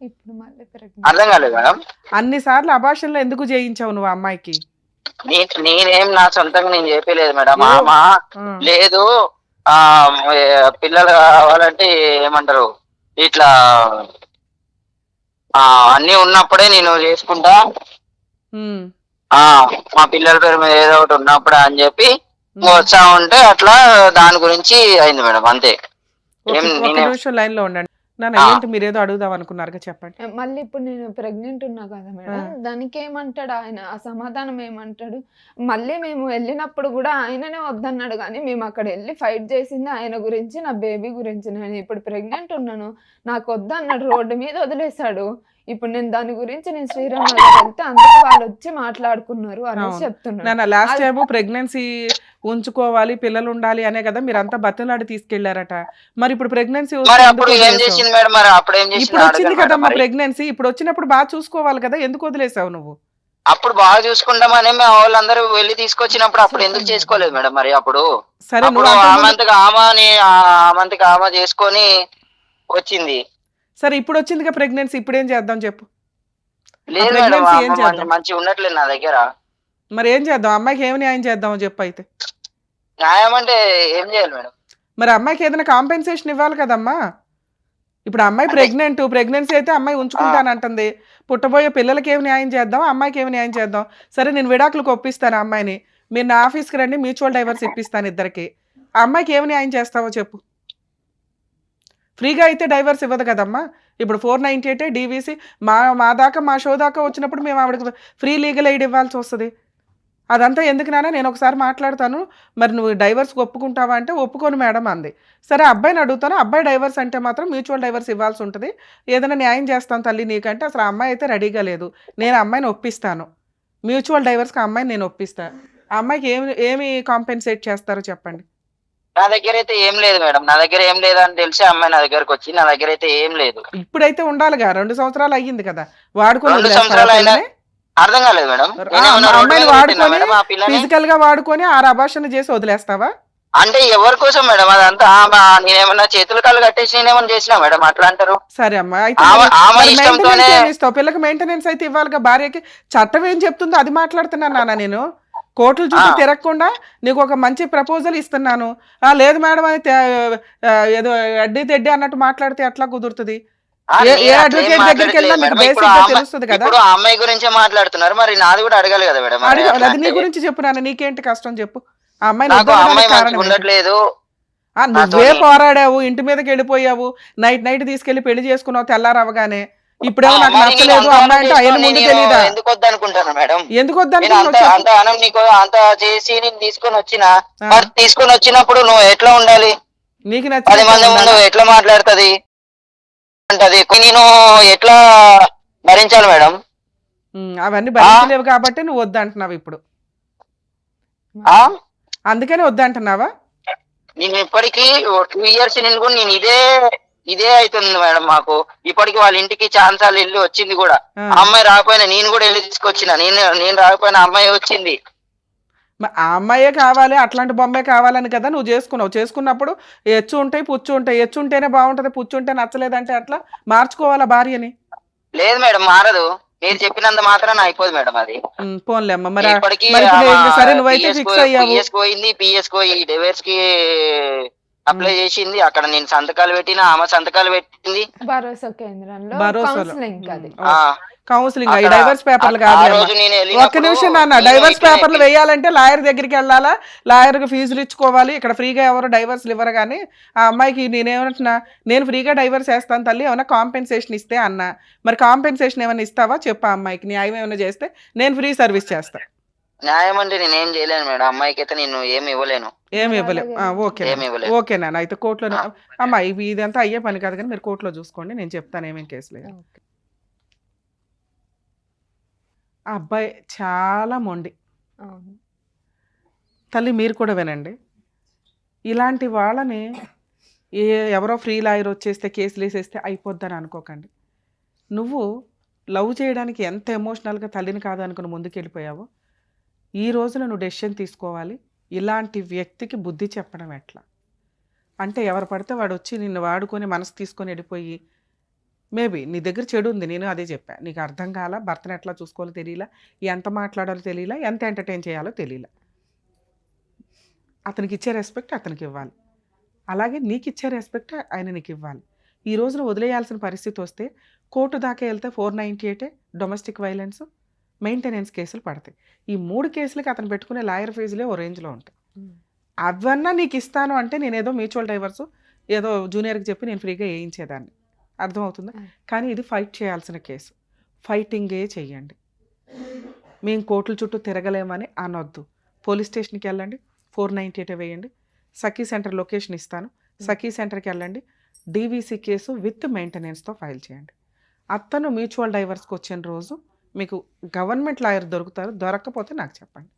ఇప్పుడు మళ్ళీ అర్థం కాలేదు మేడం. అన్నిసార్లు అబార్షన్లు ఎందుకు చేయించావు నువ్వు అమ్మాయికి? నేనేం నా సొంతంగా నేను చెప్పలేదు మేడం. అమ్మ లేదు, పిల్లలు కావాలంటే ఏమంటారు ఇట్లా అన్ని ఉన్నప్పుడే నేను చేసుకుంటా, మా పిల్లల పేరు మీద ఏదో ఒకటి ఉన్నప్పుడే అని చెప్పి వచ్చా ఉంటే అట్లా దాని గురించి అయింది మేడం, అంతే. ఒక నిమిషం లైన్ లో ఉండండి. ఏంటి మీరేదో అడుగుదాం అనుకున్నారుగా, చెప్పండి. మళ్ళీ ఇప్పుడు నేను ప్రెగ్నెంట్ ఉన్నా కదా మేడం, దానికి ఏమంటాడు ఆయన? ఆ సమాధానం ఏమంటాడు? మళ్ళీ మేము వెళ్ళినప్పుడు కూడా ఆయననే వద్దన్నాడు, కానీ మేము అక్కడ వెళ్ళి ఫైట్ చేసింది ఆయన గురించి, నా బేబీ గురించి. నేను ఇప్పుడు ప్రెగ్నెంట్ ఉన్నాను, నాకు వద్దన్నాడు, రోడ్డు మీద వదిలేశాడు. ఇప్పుడు నేను దాని గురించి నేను శ్రీరామ్ నగర్ వెళ్తే అందుకు వాళ్ళు వచ్చి మాట్లాడుకున్నారు అని చెప్తున్నాను. లాస్ట్ టైం ప్రెగ్నెన్సీ ఉంచుకోవాలి, పిల్లలు ఉండాలి అనే కదా మీరు అంతా బతిలాడి తీసుకెళ్లారట. మరి ఇప్పుడు ప్రెగ్నెన్సీ ఇప్పుడు వచ్చింది కదమ్మా ప్రెగ్నెన్సీ, ఇప్పుడు వచ్చినప్పుడు బాగా చూసుకోవాలి కదా, ఎందుకు వదిలేసావు నువ్వు? అప్పుడు బాగా చూసుకుంటామని మా వాళ్ళందరూ వెళ్ళి తీసుకొచ్చినప్పుడు అప్పుడు ఎందుకు చేసుకోలేదు మేడం? మరి అప్పుడు సరే ఆమంతకి ఆమె చేసుకొని వచ్చింది. సరే ఇప్పుడు వచ్చిందిగా ప్రెగ్నెన్సీ, ఇప్పుడు ఏం చేద్దాం చెప్పు? లేదు మంచిగా ఉండట్లేదు నా దగ్గర. మరి ఏం చేద్దాం? అమ్మాయికి ఏమి న్యాయం చేద్దాం చెప్పు. అయితే న్యాయం అంటే ఏం చేయాలి మేడం? మరి అమ్మాయికి ఏదైనా కాంపెన్సేషన్ ఇవ్వాలి కదమ్మా. ఇప్పుడు అమ్మాయి ప్రెగ్నెన్సీ అయితే అమ్మాయి ఉంచుకుంటానంటుంది, పుట్టబోయే పిల్లలకి ఏమి న్యాయం చేద్దాం, అమ్మాయికి ఏమి న్యాయం చేద్దాం? సరే నేను విడాకులకు ఒప్పిస్తాను అమ్మాయిని, మీరు నా ఆఫీస్కి రండి, మ్యూచువల్ డైవర్స్ ఇప్పిస్తాను ఇద్దరికి. ఆ అమ్మాయికి ఏమి న్యాయం చేస్తావో చెప్పు. ఫ్రీగా అయితే డైవర్స్ ఇవ్వదు కదమ్మా. ఇప్పుడు 498 డీవీసీ మా దాకా, మా షో దాకా వచ్చినప్పుడు మేము ఆవిడకి ఫ్రీ లీగల్ ఎయిడ్ ఇవ్వాల్సి వస్తుంది. అదంతా ఎందుకు నాన్న, నేను ఒకసారి మాట్లాడతాను, మరి నువ్వు డైవర్స్కి ఒప్పుకుంటావా అంటే ఒప్పుకోను మేడం అంది. సరే అబ్బాయిని అడుగుతాను, అబ్బాయి డైవర్స్ అంటే మాత్రం మ్యూచువల్ డైవర్స్ ఇవ్వాల్సి ఉంటుంది, ఏదైనా న్యాయం చేస్తాను తల్లి నీకంటే. అసలు అమ్మాయి అయితే రెడీగా లేదు, నేను అమ్మాయిని ఒప్పిస్తాను, మ్యూచువల్ డైవర్స్కి అమ్మాయిని నేను ఒప్పిస్తాను. ఆ అమ్మాయికి ఏమి కాంపెన్సేట్ చేస్తారో చెప్పండి. నా దగ్గర అయితే ఏం లేదు మేడం, నా దగ్గర ఏం లేదు అని తెలిసి అమ్మాయి నా దగ్గరకు వచ్చి, నా దగ్గర అయితే ఏం లేదు. ఇప్పుడైతే ఉండాలిగా, 2 సంవత్సరాలు అయ్యింది కదా వాడుకొని. 2 సంవత్సరాలు అయినా అర్థం కాలేదు మేడం. అమ్మాయిని వాడుకొని ఫిజికల్ గా వాడుకొని 6 అబార్షన్ చేసి వదిలేస్తావా? అంటే ఎవరి కోసం మేడం అదంతా? నేనేమన్నా చేతులు కాళ్ళు కట్టేసి నేనేమన్నా చేసినా మేడం అట్లా అంటారు? సరే అమ్మా, అయితే పిల్లకి మెయింటెనెన్స్ అయితే ఇవ్వాలిగా భార్యకి. చట్టం ఏం చెప్తుందో అది మాట్లాడుతున్నాను నాన్న. నేను కోర్టుల చుట్టూ తిరగకుండా నీకు ఒక మంచి ప్రపోజల్ ఇస్తున్నాను. లేదు మేడం అని ఏదో అడ్డీ తెడ్డి అన్నట్టు మాట్లాడితే ఎట్లా కుదురుతుంది? ఏ అడ్వకేట్ దగ్గరికి వెళ్ళినా మీకు బేసిక్ గా తెలుస్తుంది కదా. అమ్మాయి గురించే మాట్లాడుతున్నారు, మరి నాది కూడా అడగాలి కదా మేడం. అది నీ గురించి చెప్పు నాన్న, నీకేంటి కష్టం చెప్పు. ఆ అమ్మాయిని ఉండట్లేదు, నువ్వే పోరాడావు, ఇంటి మీదకి వెళ్ళిపోయావు, నైట్ తీసుకెళ్లి పెళ్లి చేసుకున్నావు తెల్లారవగానే. ఇప్పుడేమో నాకు నచ్చలేదు అమ్మాయి అంటే ఆయన ముందు తెలియదా? ఎందుకు వద్దనుకుంటాను మేడం? ఎందుకు వద్దనుకుంటున్నావు? నీకు అంత చేసి నేను తీసుకొని వచ్చినప్పుడు నువ్వు ఎట్లా ఉండాలి? నీకు 10 మంది ముందు ఎట్లా మాట్లాడుతుంది అంటది, నేను ఎట్లా భరించాలి మేడం? అవన్నీ భరించలేవు కాబట్టి నువ్వు వద్దంటున్నావు ఇప్పుడు, అందుకని వద్దంటున్నావా? నేను ఇప్పటికీ 2 years నేను కూడా నేను ఇదే అవుతుంది మేడం. మాకు ఇప్పటికి వాళ్ళ ఇంటికి ఛాన్సాలు వెళ్ళి వచ్చింది కూడా. అమ్మాయి రాకపోయినా నేను కూడా వెళ్ళి తీసుకొచ్చిన, నేను రాకపోయినా అమ్మాయి వచ్చింది. ఆ అమ్మాయే కావాలి, అట్లాంటి బొమ్మే కావాలని కదా నువ్వు చేసుకున్నావు. చేసుకున్నప్పుడు ఎచ్చు ఉంటాయి పుచ్చు ఉంటాయి, ఎచ్చు ఉంటేనే బాగుంటది, పుచ్చు ఉంటే నచ్చలేదంటే అట్లా మార్చుకోవాలా భార్యని? లేదు మేడం మారదు. మీరు చెప్పినంత మాత్రాన అయిపోదు మేడం అది. పోన్లే అమ్మ మరి ఇప్పటికీ మరి ఇప్పుడు ఏంటి? సరే నువ్వైతే ఫిక్స్ అయ్యావు. పిఎస్ పోయింది, పిఎస్ పోయి డివోర్స్ కి అప్లై చేసింది. అక్కడ నేను సంతకాలు పెట్టినా, ఆమె సంతకాలు పెట్టింది. భరోసా కేంద్రంలో భరోసాలో. కౌన్సిలింగ్ అది. ఆ, కౌన్సిలింగ్ అక్కడ డైవర్స్ పేపర్లు ఆ కాదు రోజు నేను ఒక్క వెళ్ళినప్పుడు నిమిషం నాన్న, నేను డైవర్స్ ఇట్లనే పేపర్లు వేయాలంటే లాయర్ దగ్గరికి వెళ్ళాలా, లాయర్కి ఫీజులు ఇచ్చుకోవాలి. ఇక్కడ ఫ్రీగా ఎవరు డైవర్స్లు ఇవ్వరు. కానీ ఆ అమ్మాయికి నేనేమంటున్నా, నేను ఫ్రీగా డైవర్స్ వేస్తాను తల్లి, ఏమైనా కాంపెన్సేషన్ ఇస్తే అన్నా. మరి కాంపెన్సేషన్ ఏమైనా ఇస్తావా చెప్పా అమ్మాయికి, న్యాయం ఏమైనా చేస్తే నేను ఫ్రీ సర్వీస్ చేస్తా. న్యాయం అంటే నేను ఏం చేయలేను మేడం, అమ్మాయికి అయితే నేను ఏమి ఇవ్వలేను. ఏమి ఇవ్వలేవు. ఓకే ఏమి ఇవ్వలేదు. ఓకేనా, అయితే కోర్టులో అమ్మా ఇదంతా అయ్యే పని కాదు కానీ మీరు కోర్టులో చూసుకోండి, నేను చెప్తాను ఏమేం కేసులు. ఓకే. ఆ అబ్బాయి చాలా మొండి అవును. తల్లి, మీరు కూడా వినండి. ఇలాంటి వాళ్ళని ఎవరో ఫ్రీ లాయర్ వచ్చేస్తే కేసులు వేసేస్తే అయిపోద్దని అనుకోకండి. నువ్వు లవ్ చేయడానికి ఎంత ఎమోషనల్గా తల్లిని కాదు అనుకుని ముందుకెళ్ళిపోయావో, ఈ రోజున నువ్వు డెసిషన్ తీసుకోవాలి. ఇలాంటి వ్యక్తికి బుద్ధి చెప్పడం ఎట్లా అంటే, ఎవరు పడితే వాడు వచ్చి నిన్ను వాడుకొని మనసు తీసుకొని వెళ్ళిపోయి, మేబీ నీ దగ్గర చెడు ఉంది, నేను అదే చెప్పా, నీకు అర్థం కాల, భర్తను ఎట్లా చూసుకోవాలో తెలియలా, ఎంత మాట్లాడాలో తెలియలా, ఎంత ఎంటర్టైన్ చేయాలో తెలియలా. అతనికి ఇచ్చే రెస్పెక్ట్ అతనికి ఇవ్వాలి, అలాగే నీకు ఇచ్చే రెస్పెక్ట్ ఆయన నీకు ఇవ్వాలి. ఈ రోజున వదిలేయాల్సిన పరిస్థితి వస్తే కోర్టు దాకా వెళ్తే 498 డొమెస్టిక్ వైలెన్స్, మెయింటెనెన్స్ కేసులు పడతాయి. ఈ 3 కేసులకి అతను పెట్టుకునే లాయర్ ఫీజులే ఓ రేంజ్లో ఉంటాయి. అవన్నా నీకు ఇస్తాను అంటే నేనేదో మ్యూచువల్ డైవర్స్ ఏదో జూనియర్కి చెప్పి నేను ఫ్రీగా వేయించేదాన్ని, అర్థమవుతుందా? కానీ ఇది ఫైట్ చేయాల్సిన కేసు, ఫైటింగే చెయ్యండి. మేము కోర్టుల చుట్టూ తిరగలేమని అనొద్దు. పోలీస్ స్టేషన్కి వెళ్ళండి, 498 వేయండి. సఖీ సెంటర్ లొకేషన్ ఇస్తాను, సఖీ సెంటర్కి వెళ్ళండి, డీవీసీ కేసు విత్ మెయింటెనెన్స్తో ఫైల్ చేయండి. అతను మ్యూచువల్ డైవర్స్కి వచ్చిన రోజు మీకు గవర్నమెంట్ లాయర్ దొరుకుతారు, దొరక్కపోతే నాకు చెప్పండి.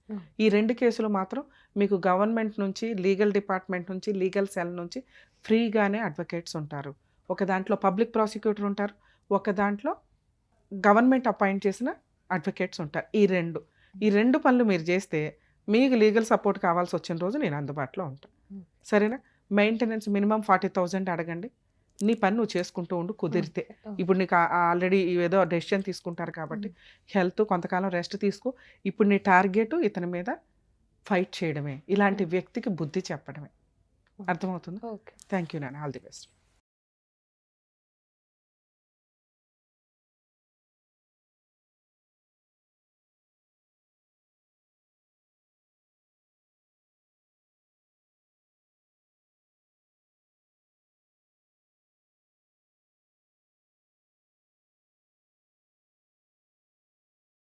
ఈ 2 కేసులు మాత్రం మీకు గవర్నమెంట్ నుంచి, లీగల్ డిపార్ట్మెంట్ నుంచి, లీగల్ సెల్ నుంచి ఫ్రీగానే అడ్వకేట్స్ ఉంటారు. ఒక దాంట్లో పబ్లిక్ ప్రాసిక్యూటర్ ఉంటారు, ఒక దాంట్లో గవర్నమెంట్ అపాయింట్ చేసిన అడ్వకేట్స్ ఉంటారు. ఈ రెండు పనులు మీరు చేస్తే మీకు లీగల్ సపోర్ట్ కావాల్సి వచ్చిన రోజు నేను అందుబాటులో ఉంటాను. సరేనా? మెయింటెనెన్స్ మినిమం 40,000 అడగండి. నీ పని నువ్వు చేసుకుంటూ ఉండు కుదిరితే. ఇప్పుడు నీకు ఆల్రెడీ ఏదో డెసిషన్ తీసుకుంటారు కాబట్టి హెల్త్ కొంతకాలం రెస్ట్ తీసుకో. ఇప్పుడు నీ టార్గెట్ ఇతని మీద ఫైట్ చేయడమే, ఇలాంటి వ్యక్తికి బుద్ధి చెప్పడమే. అర్థమవుతుంది? ఓకే. థ్యాంక్ యూ నాన్న, ఆల్ ది బెస్ట్.